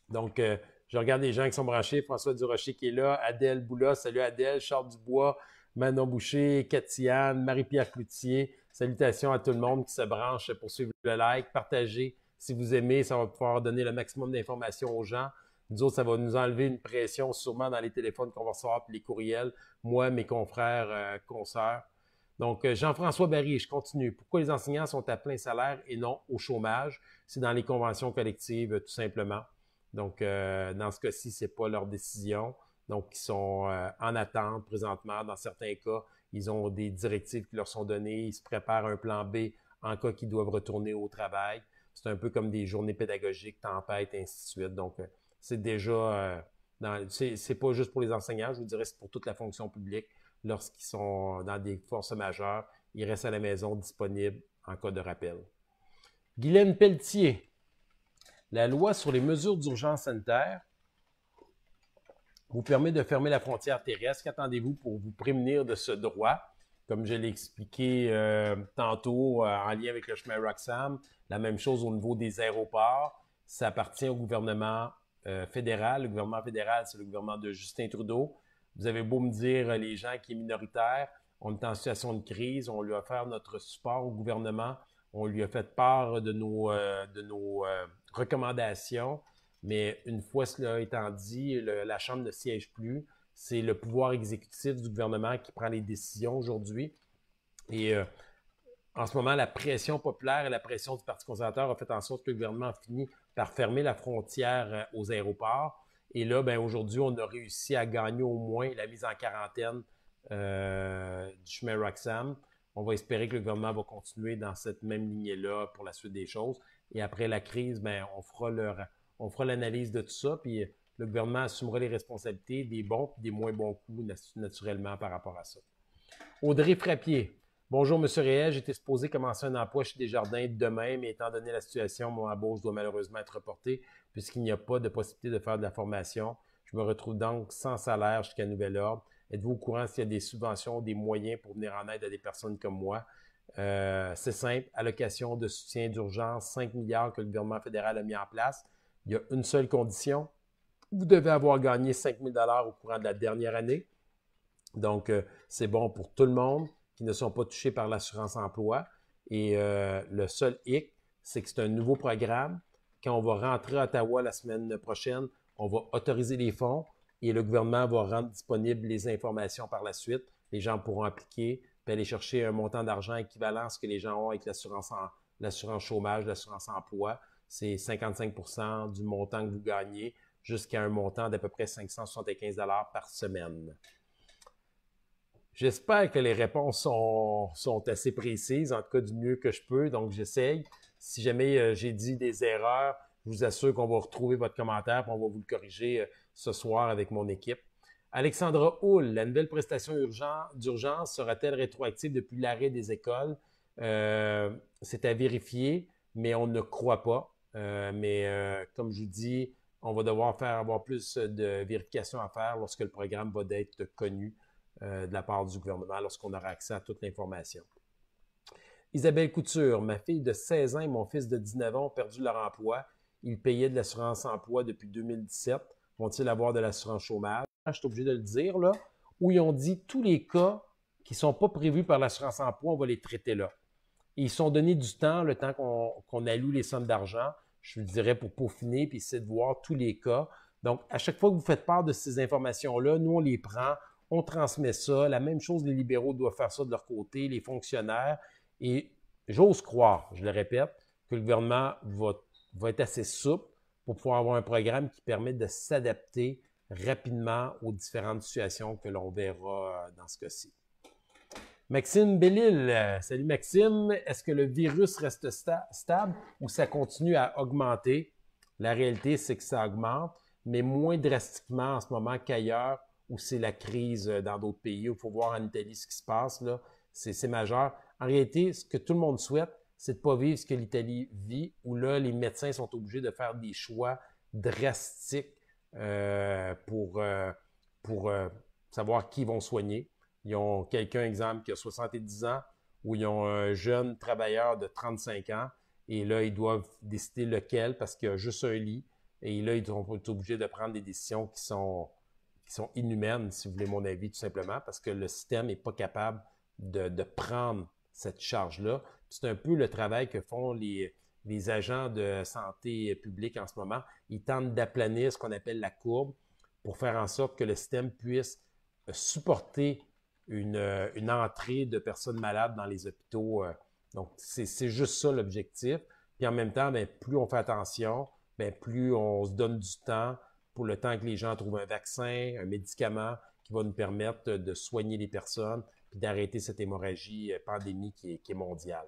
Donc, je regarde les gens qui sont branchés. François Durocher qui est là, Adèle Boula, salut Adèle, Charles Dubois, Manon Boucher, Cathyane, Marie-Pierre Cloutier. Salutations à tout le monde qui se branche pour suivre le like, partagez si vous aimez, ça va pouvoir donner le maximum d'informations aux gens. Nous autres, ça va nous enlever une pression sûrement dans les téléphones qu'on va recevoir puis les courriels, moi, mes confrères, consoeurs. Donc, Jean-François Barry, je continue. Pourquoi les enseignants sont à plein salaire et non au chômage? C'est dans les conventions collectives, tout simplement. Donc, dans ce cas-ci, ce n'est pas leur décision. Donc, ils sont en attente présentement. Dans certains cas, ils ont des directives qui leur sont données. Ils se préparent un plan B en cas qu'ils doivent retourner au travail. C'est un peu comme des journées pédagogiques, tempêtes, et ainsi de suite. Donc, c'est déjà... c'est pas juste pour les enseignants, je vous dirais, c'est pour toute la fonction publique. Lorsqu'ils sont dans des forces majeures, ils restent à la maison disponibles en cas de rappel. Guylaine Pelletier. La loi sur les mesures d'urgence sanitaire vous permet de fermer la frontière terrestre. Qu'attendez-vous pour vous prémunir de ce droit? Comme je l'ai expliqué tantôt en lien avec le chemin Roxham, la même chose au niveau des aéroports. Ça appartient au gouvernement fédéral. Le gouvernement fédéral, c'est le gouvernement de Justin Trudeau. Vous avez beau me dire, les gens qui sont minoritaires, on est en situation de crise, on lui a offert notre support au gouvernement, on lui a fait part de nos recommandations, Mais une fois cela étant dit, la Chambre ne siège plus. C'est le pouvoir exécutif du gouvernement qui prend les décisions aujourd'hui. Et en ce moment, la pression populaire et la pression du Parti conservateur a fait en sorte que le gouvernement a fini par fermer la frontière aux aéroports. Et là, ben, aujourd'hui, on a réussi à gagner au moins la mise en quarantaine du chemin Roxham. On va espérer que le gouvernement va continuer dans cette même lignée-là pour la suite des choses. Et après la crise, ben, on fera l'analyse de tout ça, puis le gouvernement assumera les responsabilités des bons et des moins bons coups naturellement par rapport à ça. Audrey Frappier. Bonjour, M. Réel. J'étais supposé commencer un emploi chez Desjardins demain, mais étant donné la situation, mon embauche doit malheureusement être reportée puisqu'il n'y a pas de possibilité de faire de la formation. Je me retrouve donc sans salaire jusqu'à nouvel ordre. Êtes-vous au courant s'il y a des subventions, des moyens pour venir en aide à des personnes comme moi? C'est simple, allocation de soutien d'urgence, 5 milliards que le gouvernement fédéral a mis en place. Il y a une seule condition. Vous devez avoir gagné 5 000 $ au courant de la dernière année. Donc, c'est bon pour tout le monde qui ne sont pas touchés par l'assurance emploi. Et le seul hic, c'est que c'est un nouveau programme. Quand on va rentrer à Ottawa la semaine prochaine, on va autoriser les fonds et le gouvernement va rendre disponibles les informations par la suite. Les gens pourront appliquer, puis aller chercher un montant d'argent équivalent à ce que les gens ont avec l'assurance chômage, l'assurance emploi. C'est 55 % du montant que vous gagnez jusqu'à un montant d'à peu près 575 $ par semaine. J'espère que les réponses sont assez précises, en tout cas du mieux que je peux, donc j'essaye. Si jamais j'ai dit des erreurs, je vous assure qu'on va retrouver votre commentaire et on va vous le corriger ce soir avec mon équipe. Alexandra Houle, la nouvelle prestation d'urgence sera-t-elle rétroactive depuis l'arrêt des écoles? C'est à vérifier, mais on ne croit pas. Comme je vous dis, on va devoir avoir plus de vérifications à faire lorsque le programme va être connu de la part du gouvernement, lorsqu'on aura accès à toute l'information. Isabelle Couture, ma fille de 16 ans et mon fils de 19 ans ont perdu leur emploi. Ils payaient de l'assurance emploi depuis 2017. Vont-ils avoir de l'assurance chômage? Je suis obligé de le dire, là, où ils ont dit tous les cas qui ne sont pas prévus par l'assurance emploi, on va les traiter là. Et ils sont donnés du temps, le temps qu'on alloue les sommes d'argent, je vous dirais pour peaufiner, puis essayer de voir tous les cas. Donc, à chaque fois que vous faites part de ces informations-là, nous, on les prend, on transmet ça. La même chose, les libéraux doivent faire ça de leur côté, les fonctionnaires. Et j'ose croire, je le répète, que le gouvernement va être assez souple pour pouvoir avoir un programme qui permet de s'adapter rapidement aux différentes situations que l'on verra dans ce cas-ci. Maxime Bellil, salut Maxime. Est-ce que le virus reste stable ou ça continue à augmenter? La réalité, c'est que ça augmente, mais moins drastiquement en ce moment qu'ailleurs où c'est la crise dans d'autres pays. Il faut voir en Italie ce qui se passe, là. C'est majeur. En réalité, ce que tout le monde souhaite, c'est de ne pas vivre ce que l'Italie vit, où là, les médecins sont obligés de faire des choix drastiques pour savoir qui ils vont soigner. Ils ont quelqu'un, exemple, qui a 70 ans, ou ils ont un jeune travailleur de 35 ans, et là, ils doivent décider lequel parce qu'il y a juste un lit. Et là, ils sont obligés de prendre des décisions qui sont inhumaines, si vous voulez mon avis, tout simplement, parce que le système n'est pas capable de prendre cette charge-là. C'est un peu le travail que font les agents de santé publique en ce moment. Ils tentent d'aplanir ce qu'on appelle la courbe pour faire en sorte que le système puisse supporter une entrée de personnes malades dans les hôpitaux. Donc, c'est juste ça l'objectif. Puis en même temps, bien, plus on fait attention, bien, plus on se donne du temps pour le temps que les gens trouvent un vaccin, un médicament qui va nous permettre de soigner les personnes puis d'arrêter cette hémorragie pandémie qui est mondiale.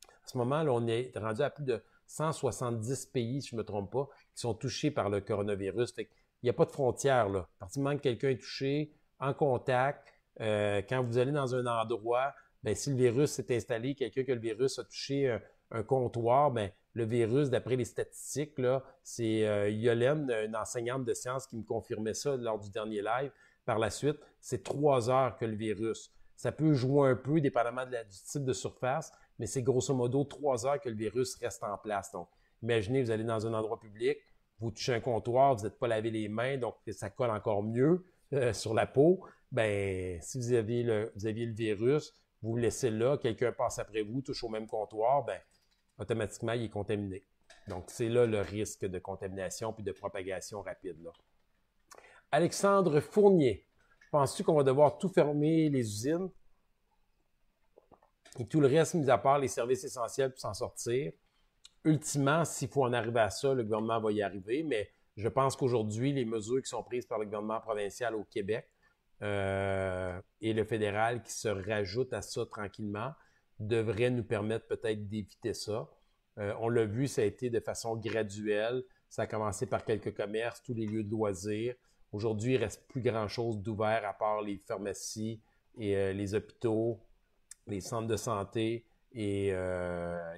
À ce moment, là, on est rendu à plus de 170 pays, si je ne me trompe pas, qui sont touchés par le coronavirus. Fait qu'il n'y a pas de frontières, là. À partir du moment que quelqu'un est touché, en contact, quand vous allez dans un endroit, bien, si le virus s'est installé, quelqu'un que le virus a touché un comptoir, bien, le virus, d'après les statistiques, là, c'est Yolène, une enseignante de sciences, qui me confirmait ça lors du dernier live. Par la suite, c'est 3 heures que le virus. Ça peut jouer un peu, dépendamment du type de surface, mais c'est grosso modo 3 heures que le virus reste en place. Donc, imaginez, vous allez dans un endroit public, vous touchez un comptoir, vous n'êtes pas lavé les mains, donc ça colle encore mieux sur la peau. Ben, si vous aviez le virus, vous le laissez là, quelqu'un passe après vous, touche au même comptoir, ben, automatiquement, il est contaminé. Donc, c'est là le risque de contamination puis de propagation rapide, là. Alexandre Fournier, penses-tu qu'on va devoir tout fermer les usines et tout le reste, mis à part les services essentiels pour s'en sortir? Ultimement, s'il faut en arriver à ça, le gouvernement va y arriver, mais je pense qu'aujourd'hui, les mesures qui sont prises par le gouvernement provincial au Québec et le fédéral qui se rajoutent à ça tranquillement devraient nous permettre peut-être d'éviter ça. On l'a vu, ça a été de façon graduelle. Ça a commencé par quelques commerces, tous les lieux de loisirs. Aujourd'hui, il ne reste plus grand-chose d'ouvert à part les pharmacies et les hôpitaux, les centres de santé et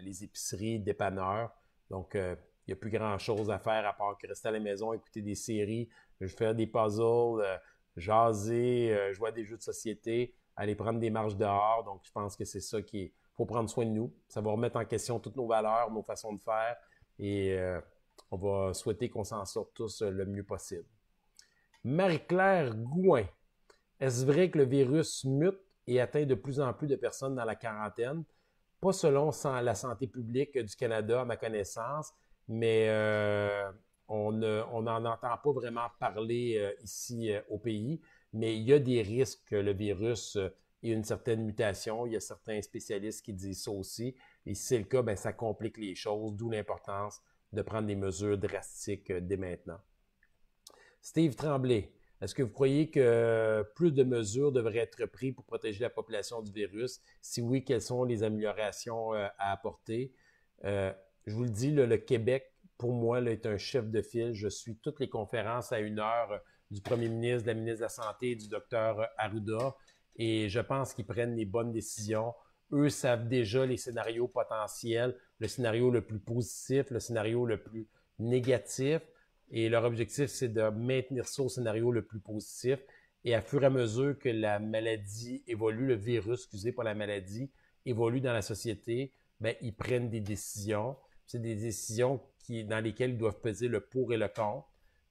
les épiceries, dépanneurs. Donc, il n'y a plus grand-chose à faire à part que rester à la maison, écouter des séries, faire des puzzles, jaser, jouer à des jeux de société, aller prendre des marches dehors. Donc, je pense que c'est ça qui est... Il faut prendre soin de nous. Ça va remettre en question toutes nos valeurs, nos façons de faire et on va souhaiter qu'on s'en sorte tous le mieux possible. Marie-Claire Gouin, est-ce vrai que le virus mute et atteint de plus en plus de personnes dans la quarantaine? Pas selon la santé publique du Canada, à ma connaissance, mais on n'en entend pas vraiment parler ici au pays. Mais il y a des risques que le virus ait une certaine mutation. Il y a certains spécialistes qui disent ça aussi. Et si c'est le cas, ben, ça complique les choses, d'où l'importance de prendre des mesures drastiques dès maintenant. Steve Tremblay, est-ce que vous croyez que plus de mesures devraient être prises pour protéger la population du virus? Si oui, quelles sont les améliorations à apporter? Je vous le dis, le Québec, pour moi, là, est un chef de file. Je suis toutes les conférences à 1 heure du premier ministre, de la ministre de la Santé, du docteur Arruda, et je pense qu'ils prennent les bonnes décisions. Eux savent déjà les scénarios potentiels, le scénario le plus positif, le scénario le plus négatif. Et leur objectif, c'est de maintenir ça au scénario le plus positif. Et à fur et à mesure que la maladie évolue, le virus, excusez, pas la maladie, évolue dans la société, ben, ils prennent des décisions. C'est des décisions dans lesquelles ils doivent peser le pour et le contre.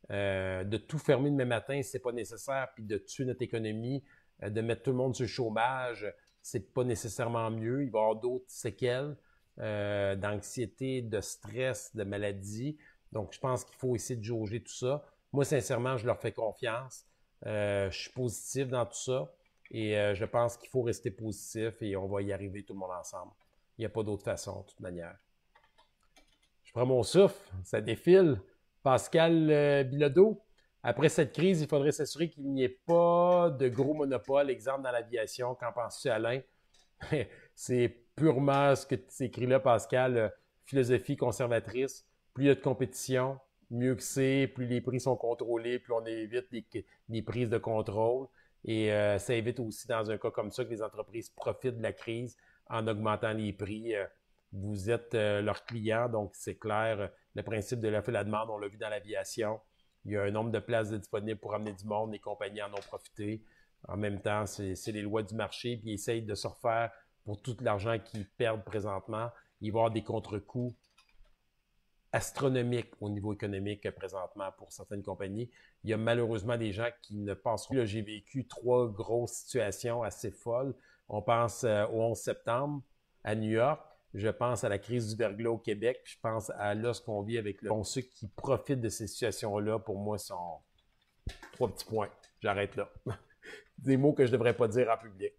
De tout fermer demain matin, c'est pas nécessaire, puis de tuer notre économie, de mettre tout le monde sur le chômage, c'est pas nécessairement mieux. Il va y avoir d'autres séquelles d'anxiété, de stress, de maladie. Donc, je pense qu'il faut essayer de jauger tout ça. Moi, sincèrement, je leur fais confiance. Je suis positif dans tout ça et je pense qu'il faut rester positif et on va y arriver tout le monde ensemble. Il n'y a pas d'autre façon, de toute manière. Je prends mon souffle, ça défile. Pascal Bilodeau, après cette crise, il faudrait s'assurer qu'il n'y ait pas de gros monopole. Exemple dans l'aviation, qu'en penses-tu, Alain? C'est purement ce que tu écris là, Pascal, philosophie conservatrice. Plus il y a de compétition, mieux que c'est, plus les prix sont contrôlés, plus on évite des prises de contrôle. Et ça évite aussi, dans un cas comme ça, que les entreprises profitent de la crise en augmentant les prix. Vous êtes leurs clients, donc c'est clair. Le principe de l'offre et la demande, on l'a vu dans l'aviation. Il y a un nombre de places disponibles pour amener du monde, les compagnies en ont profité. En même temps, c'est les lois du marché, puis ils essayent de se refaire pour tout l'argent qu'ils perdent présentement. Il va y avoir des contre-coups astronomique au niveau économique présentement pour certaines compagnies. Il y a malheureusement des gens qui ne pensent pas. Là, j'ai vécu 3 grosses situations assez folles. On pense au 11 septembre à New York. Je pense à la crise du verglas au Québec. Je pense à là ce qu'on vit avec le... Bon, ceux qui profitent de ces situations-là, pour moi, sont 3 petits points. J'arrête là. Des mots que je ne devrais pas dire en public.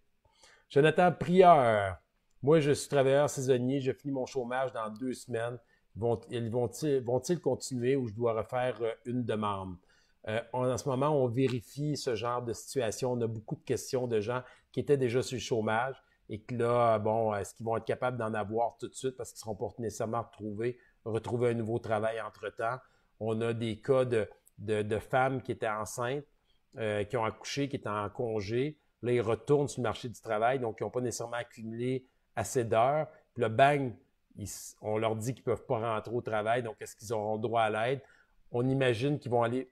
Jonathan Prieur. Moi, je suis travailleur saisonnier. Je finis mon chômage dans 2 semaines. Vont-ils continuer ou je dois refaire une demande? En ce moment, on vérifie ce genre de situation. On a beaucoup de questions de gens qui étaient déjà sur le chômage et que là, bon, est-ce qu'ils vont être capables d'en avoir tout de suite parce qu'ils ne seront pas nécessairement retrouver un nouveau travail entre-temps. On a des cas de femmes qui étaient enceintes, qui ont accouché, qui étaient en congé. Là, ils retournent sur le marché du travail, donc ils n'ont pas nécessairement accumulé assez d'heures. Puis là, bang, on leur dit qu'ils ne peuvent pas rentrer au travail, donc est-ce qu'ils auront droit à l'aide? On imagine qu'ils vont aller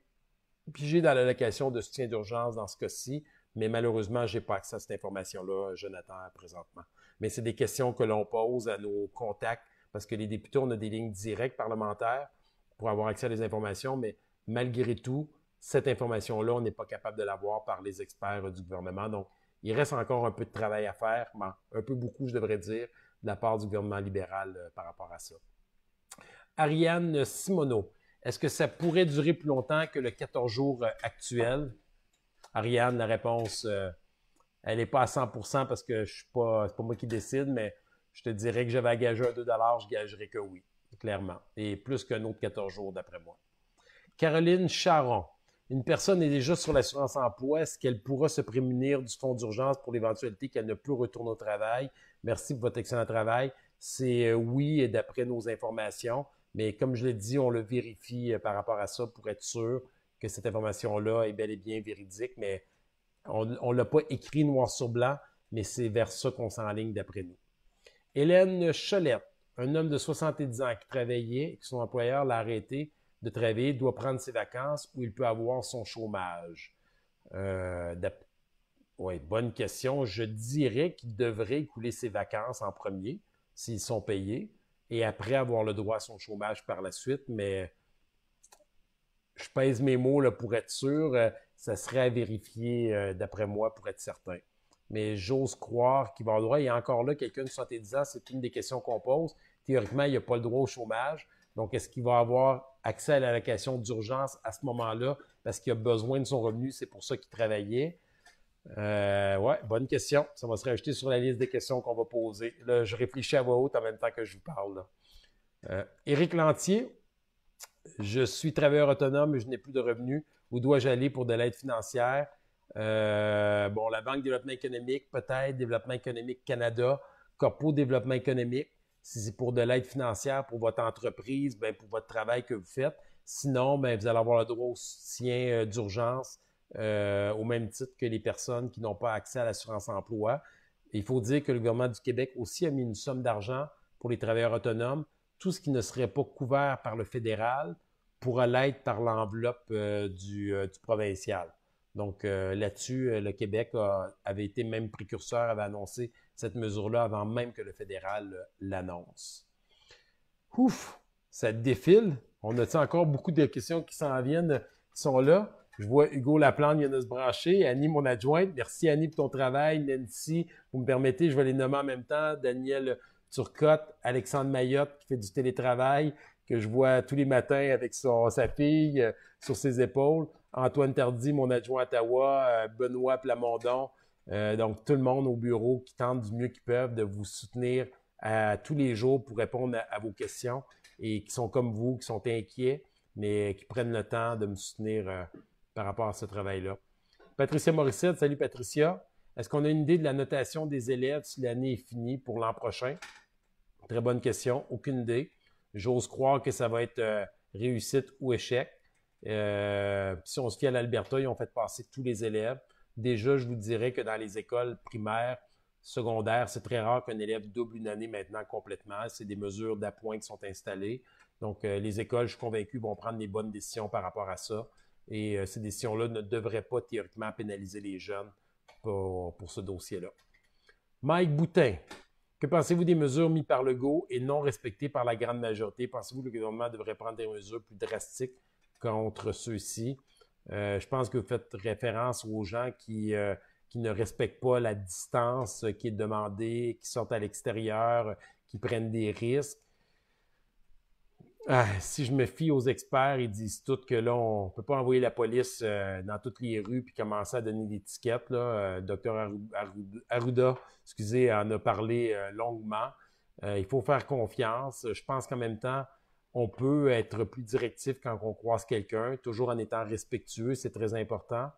piger dans l'allocation de soutien d'urgence dans ce cas-ci, mais malheureusement, je n'ai pas accès à cette information-là, Jonathan, présentement. Mais c'est des questions que l'on pose à nos contacts, parce que les députés, on a des lignes directes parlementaires pour avoir accès à des informations, mais malgré tout, cette information-là, on n'est pas capable de l'avoir par les experts du gouvernement. Donc, il reste encore un peu de travail à faire, un peu beaucoup, je devrais dire, de la part du gouvernement libéral par rapport à ça. Ariane Simoneau, est-ce que ça pourrait durer plus longtemps que le 14 jours actuel? Ariane, la réponse, elle n'est pas à 100% parce que c'est pas moi qui décide, mais je te dirais que j'avais gagé un 2 je gagerais que oui, clairement. Et plus qu'un autre 14 jours, d'après moi. Caroline Charon. Une personne est déjà sur l'assurance emploi. Est-ce qu'elle pourra se prémunir du fonds d'urgence pour l'éventualité qu'elle ne peut retourner au travail? Merci pour votre excellent travail. C'est oui, d'après nos informations. Mais comme je l'ai dit, on le vérifie par rapport à ça pour être sûr que cette information-là est bel et bien véridique. Mais on ne l'a pas écrit noir sur blanc, mais c'est vers ça qu'on s'enligne d'après nous. Hélène Cholette, un homme de 70 ans qui travaillait et que son employeur l'a arrêté de travailler, doit prendre ses vacances ou il peut avoir son chômage. Oui, bonne question. Je dirais qu'il devrait écouler ses vacances en premier, s'ils sont payés, et après avoir le droit à son chômage par la suite, mais je pèse mes mots là, pour être sûr. Ça serait à vérifier d'après moi pour être certain. Mais j'ose croire qu'il va avoir le droit. Et encore là, quelqu'un de 70 ans, c'est une des questions qu'on pose. Théoriquement, il n'a pas le droit au chômage. Donc, est-ce qu'il va avoir accès à l'allocation d'urgence à ce moment-là parce qu'il a besoin de son revenu? C'est pour ça qu'il travaillait. Ouais, bonne question. Ça va se rajouter sur la liste des questions qu'on va poser. Là, je réfléchis à voix haute en même temps que je vous parle. Éric Lantier, je suis travailleur autonome et je n'ai plus de revenus. Où dois-je aller pour de l'aide financière? Bon, la Banque de développement économique, peut-être, Développement économique Canada, Corpo Développement économique, si c'est pour de l'aide financière pour votre entreprise, ben pour votre travail que vous faites. Sinon, ben vous allez avoir le droit au soutien d'urgence au même titre que les personnes qui n'ont pas accès à l'assurance emploi. Il faut dire que le gouvernement du Québec aussi a mis une somme d'argent pour les travailleurs autonomes. Tout ce qui ne serait pas couvert par le fédéral pourra l'être par l'enveloppe du provincial. Donc là-dessus, le Québec avait été même précurseur, avait annoncé cette mesure-là avant même que le fédéral l'annonce. Ouf, ça défile. On a encore beaucoup de questions qui s'en viennent, qui sont là. Je vois Hugo Laplante vient de se brancher. Annie, mon adjointe. Merci Annie pour ton travail. Nancy, vous me permettez, je vais les nommer en même temps. Daniel Turcotte, Alexandre Mayotte qui fait du télétravail, que je vois tous les matins avec sa fille sur ses épaules. Antoine Tardy, mon adjoint à Ottawa, Benoît Plamondon, donc tout le monde au bureau qui tente du mieux qu'ils peuvent de vous soutenir tous les jours pour répondre à vos questions et qui sont comme vous, qui sont inquiets, mais qui prennent le temps de me soutenir par rapport à ce travail-là. Patricia Morissette, salut Patricia. Est-ce qu'on a une idée de la notation des élèves si l'année est finie pour l'an prochain? Très bonne question, aucune idée. J'ose croire que ça va être réussite ou échec. Si on se fie à l'Alberta, ils ont fait passer tous les élèves. Déjà, je vous dirais que dans les écoles primaires, secondaires, c'est très rare qu'un élève double une année maintenant complètement. C'est des mesures d'appoint qui sont installées. Donc, les écoles, je suis convaincu, vont prendre les bonnes décisions par rapport à ça. Et ces décisions-là ne devraient pas théoriquement pénaliser les jeunes pour ce dossier-là. Mike Boutin. Que pensez-vous des mesures mises par Legault et non respectées par la grande majorité? Pensez-vous que le gouvernement devrait prendre des mesures plus drastiques contre ceux-ci? Je pense que vous faites référence aux gens qui ne respectent pas la distance qui est demandée, qui sortent à l'extérieur, qui prennent des risques. Si je me fie aux experts, ils disent tous que là, on ne peut pas envoyer la police dans toutes les rues puis commencer à donner des tickets. Dr Arruda, excusez, en a parlé longuement. Il faut faire confiance. Je pense qu'en même temps, on peut être plus directif quand on croise quelqu'un, toujours en étant respectueux, c'est très important.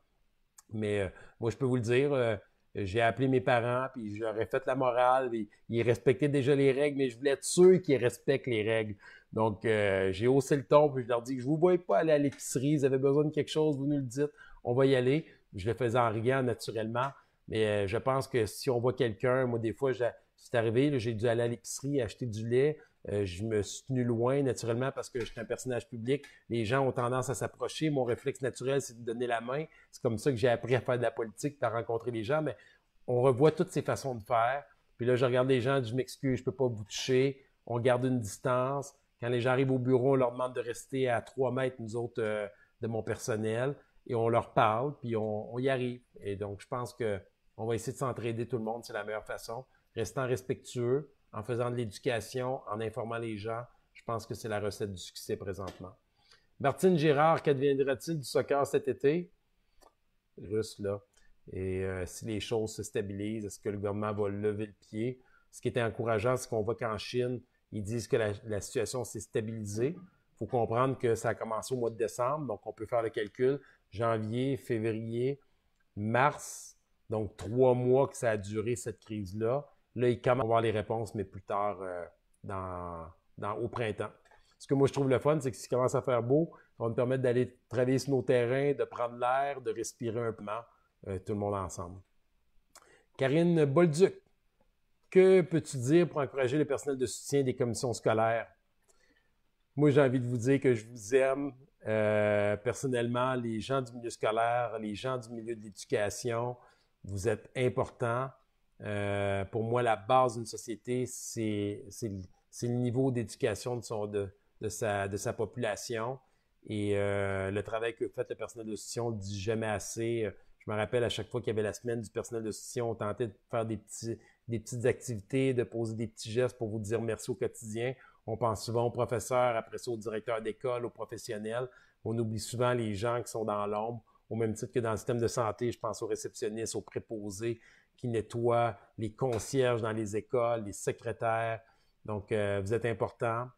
Mais moi, je peux vous le dire, j'ai appelé mes parents, puis je leur ai fait la morale. Ils respectaient déjà les règles, mais je voulais être sûr qu'ils respectent les règles. Donc, j'ai haussé le ton, puis je leur dis que je ne vous voyais pas aller à l'épicerie, vous avez besoin de quelque chose, vous nous le dites, on va y aller. Je le faisais en riant naturellement, mais je pense que si on voit quelqu'un, moi, des fois, c'est arrivé, j'ai dû aller à l'épicerie acheter du lait. Je me suis tenu loin naturellement parce que je suis un personnage public. Les gens ont tendance à s'approcher. Mon réflexe naturel, c'est de donner la main. C'est comme ça que j'ai appris à faire de la politique, à rencontrer les gens. Mais on revoit toutes ces façons de faire. Puis là, je regarde les gens, je m'excuse, je peux pas vous toucher. On garde une distance. Quand les gens arrivent au bureau, on leur demande de rester à 3 mètres, nous autres, de mon personnel. Et on leur parle, puis on y arrive. Et donc, je pense qu'on va essayer de s'entraider tout le monde. C'est la meilleure façon. Restant respectueux, en faisant de l'éducation, en informant les gens Je pense que c'est la recette du succès présentement. Martine Girard, qu'adviendra-t-il du soccer cet été? Russe, là. Et si les choses se stabilisent, est-ce que le gouvernement va lever le pied? Ce qui était encourageant, c'est qu'on voit qu'en Chine, ils disent que la situation s'est stabilisée. Il faut comprendre que ça a commencé au mois de décembre, donc on peut faire le calcul. Janvier, février, mars, donc 3 mois que ça a duré cette crise-là. Là, ils commencent à avoir les réponses, mais plus tard au printemps. Ce que moi je trouve le fun, c'est que s'il commence à faire beau, ça va nous permettre d'aller travailler sur nos terrains, de prendre l'air, de respirer un peu, tout le monde ensemble. Karine Bolduc, que peux-tu dire pour encourager le personnel de soutien des commissions scolaires? Moi, j'ai envie de vous dire que je vous aime. Personnellement, les gens du milieu scolaire, les gens du milieu de l'éducation, vous êtes importants. Pour moi, la base d'une société, c'est le niveau d'éducation de sa population. Et le travail que fait le personnel de soutien, on ne le dit jamais assez. Je me rappelle à chaque fois qu'il y avait la semaine du personnel de soutien, on tentait de faire des petites activités, de poser des petits gestes pour vous dire merci au quotidien. On pense souvent aux professeurs, après ça aux directeurs d'école, aux professionnels. On oublie souvent les gens qui sont dans l'ombre, au même titre que dans le système de santé, je pense aux réceptionnistes, aux préposés qui nettoient, les concierges dans les écoles, les secrétaires. Donc, vous êtes importants.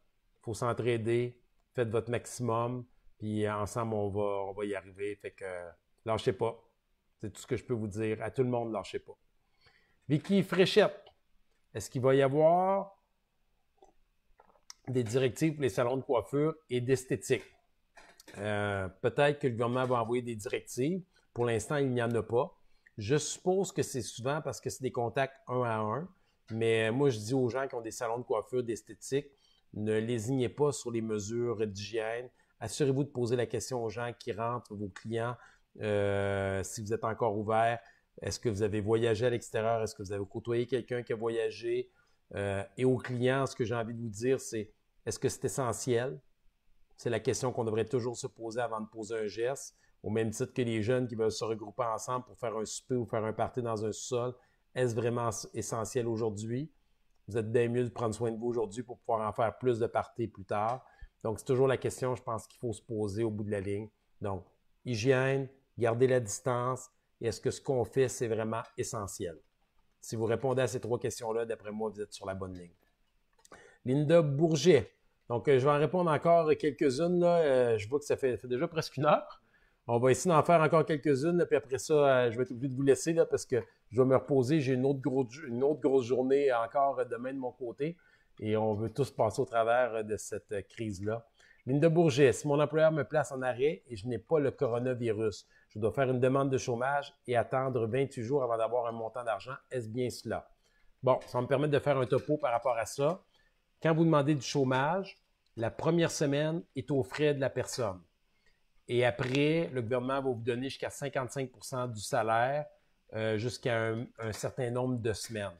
Il faut s'entraider. Faites votre maximum. Puis ensemble, on va y arriver. Fait que lâchez pas. C'est tout ce que je peux vous dire. À tout le monde, lâchez pas. Vicky Fréchette, est-ce qu'il va y avoir des directives pour les salons de coiffure et d'esthétique? Peut-être que le gouvernement va envoyer des directives. Pour l'instant, il n'y en a pas. Je suppose que c'est souvent parce que c'est des contacts 1 à 1. Mais moi, je dis aux gens qui ont des salons de coiffure, d'esthétique, ne lésignez pas sur les mesures d'hygiène. Assurez-vous de poser la question aux gens qui rentrent, vos clients, si vous êtes encore ouvert. Est-ce que vous avez voyagé à l'extérieur? Est-ce que vous avez côtoyé quelqu'un qui a voyagé? Et aux clients, ce que j'ai envie de vous dire, c'est est-ce que c'est essentiel? C'est la question qu'on devrait toujours se poser avant de poser un geste. Au même titre que les jeunes qui veulent se regrouper ensemble pour faire un souper ou faire un party dans un sous-sol. Est-ce vraiment essentiel aujourd'hui? Vous êtes bien mieux de prendre soin de vous aujourd'hui pour pouvoir en faire plus de parties plus tard. Donc, c'est toujours la question, je pense, qu'il faut se poser au bout de la ligne. Donc, hygiène, garder la distance, et est-ce que ce qu'on fait, c'est vraiment essentiel? Si vous répondez à ces 3 questions-là, d'après moi, vous êtes sur la bonne ligne. Linda Bourget. Donc, je vais en répondre encore quelques-unes. Là. Je vois que ça fait déjà presque 1 heure. On va essayer d'en faire encore quelques-unes, là, puis après ça, je vais être obligé de vous laisser là, parce que je vais me reposer. J'ai une autre grosse journée encore demain de mon côté et on veut tous passer au travers de cette crise-là. Linda Bourget, si mon employeur me place en arrêt et je n'ai pas le coronavirus, je dois faire une demande de chômage et attendre 28 jours avant d'avoir un montant d'argent. Est-ce bien cela? Bon, ça va me permettre de faire un topo par rapport à ça. Quand vous demandez du chômage, la première semaine est aux frais de la personne. Et après, le gouvernement va vous donner jusqu'à 55% du salaire jusqu'à un certain nombre de semaines.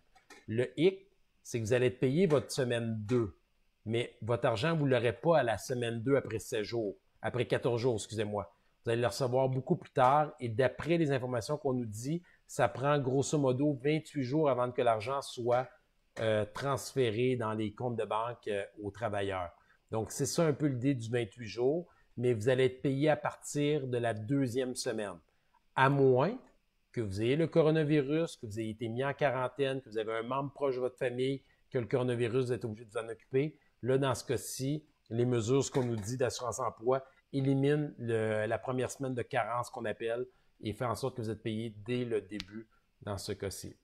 Le hic, c'est que vous allez être payé votre semaine 2, mais votre argent, vous ne l'aurez pas à la semaine 2 après 16 jours, après 14 jours, excusez-moi. Vous allez le recevoir beaucoup plus tard et d'après les informations qu'on nous dit, ça prend grosso modo 28 jours avant que l'argent soit transféré dans les comptes de banque aux travailleurs. Donc, c'est ça un peu l'idée du 28 jours, mais vous allez être payé à partir de la 2e semaine. À moins que vous ayez le coronavirus, que vous ayez été mis en quarantaine, que vous avez un membre proche de votre famille qui a le coronavirus, vous êtes obligé de vous en occuper. Là, dans ce cas-ci, les mesures, ce qu'on nous dit d'assurance-emploi, éliminent la première semaine de carence qu'on appelle et fait en sorte que vous êtes payé dès le début dans ce cas-ci.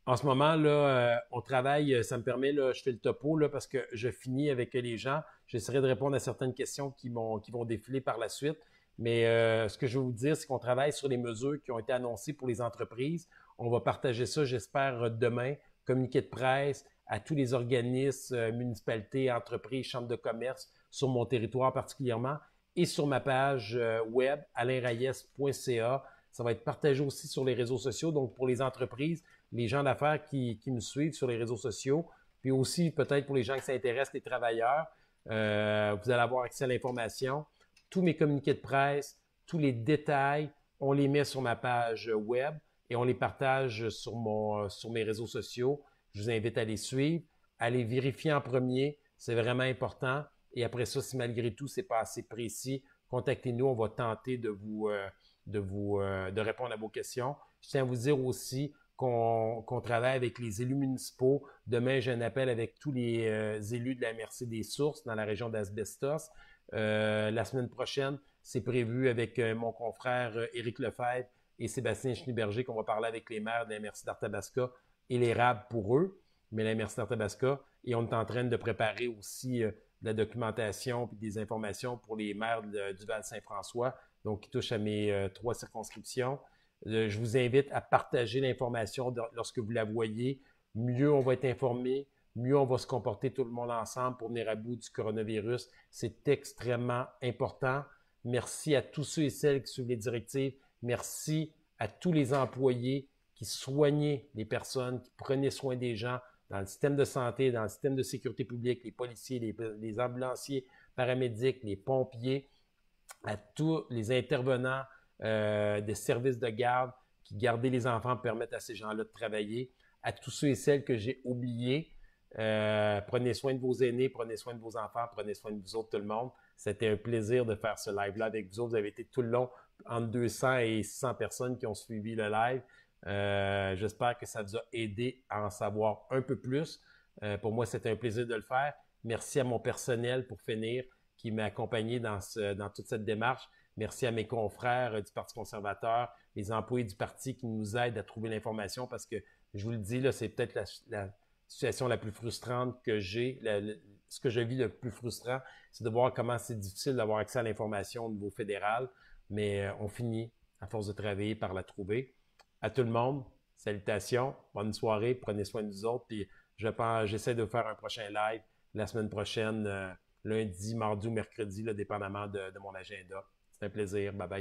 En ce moment, là, on travaille, ça me permet, là, je fais le topo là, parce que je finis avec les gens. J'essaierai de répondre à certaines questions qui vont défiler par la suite. Mais ce que je vais vous dire, c'est qu'on travaille sur les mesures qui ont été annoncées pour les entreprises. On va partager ça, j'espère, demain. Communiqué de presse à tous les organismes, municipalités, entreprises, chambres de commerce sur mon territoire particulièrement et sur ma page web alainrayes.ca. Ça va être partagé aussi sur les réseaux sociaux. Donc, pour les entreprises, les gens d'affaires qui me suivent sur les réseaux sociaux, puis aussi peut-être pour les gens qui s'intéressent, les travailleurs, vous allez avoir accès à l'information. Tous mes communiqués de presse, tous les détails, on les met sur ma page web et on les partage sur mes réseaux sociaux. Je vous invite à les suivre, à les vérifier en premier. C'est vraiment important. Et après ça, si malgré tout, c'est pas assez précis, contactez-nous. On va tenter de répondre à vos questions. Je tiens à vous dire aussi qu'on travaille avec les élus municipaux. Demain, j'ai un appel avec tous les élus de la MRC des Sources dans la région d'Asbestos. La semaine prochaine, c'est prévu avec mon confrère Éric Lefebvre et Sébastien Schneeberger qu'on va parler avec les maires de la MRC d'Arthabasca et l'érable pour eux, mais la MRC d'Arthabasca. Et on est en train de préparer aussi de la documentation et des informations pour les maires du Val-Saint-François, donc qui touchent à mes 3 circonscriptions. Je vous invite à partager l'information lorsque vous la voyez. Mieux on va être informé, mieux on va se comporter tout le monde ensemble pour venir à bout du coronavirus. C'est extrêmement important. Merci à tous ceux et celles qui suivent les directives. Merci à tous les employés qui soignaient les personnes, qui prenaient soin des gens dans le système de santé, dans le système de sécurité publique, les policiers, les ambulanciers, paramédics, les pompiers, à tous les intervenants des services de garde qui gardaient les enfants permettent à ces gens-là de travailler, à tous ceux et celles que j'ai oubliés. Prenez soin de vos aînés, prenez soin de vos enfants, prenez soin de vous autres, tout le monde. C'était un plaisir de faire ce live-là avec vous autres. Vous avez été tout le long entre 200 et 600 personnes qui ont suivi le live. J'espère que ça vous a aidé à en savoir un peu plus. Pour moi, c'était un plaisir de le faire. Merci à mon personnel pour finir qui m'a accompagné dans toute cette démarche. Merci à mes confrères du Parti conservateur, les employés du parti qui nous aident à trouver l'information parce que, je vous le dis, là, c'est peut-être la situation la plus frustrante que j'ai. Ce que je vis le plus frustrant, c'est de voir comment c'est difficile d'avoir accès à l'information au niveau fédéral, mais on finit, à force de travailler, par la trouver. À tout le monde, salutations, bonne soirée, prenez soin de vous autres, puis j'essaie de faire un prochain live la semaine prochaine, lundi, mardi ou mercredi, là, dépendamment de mon agenda. C'est un plaisir. Bye bye.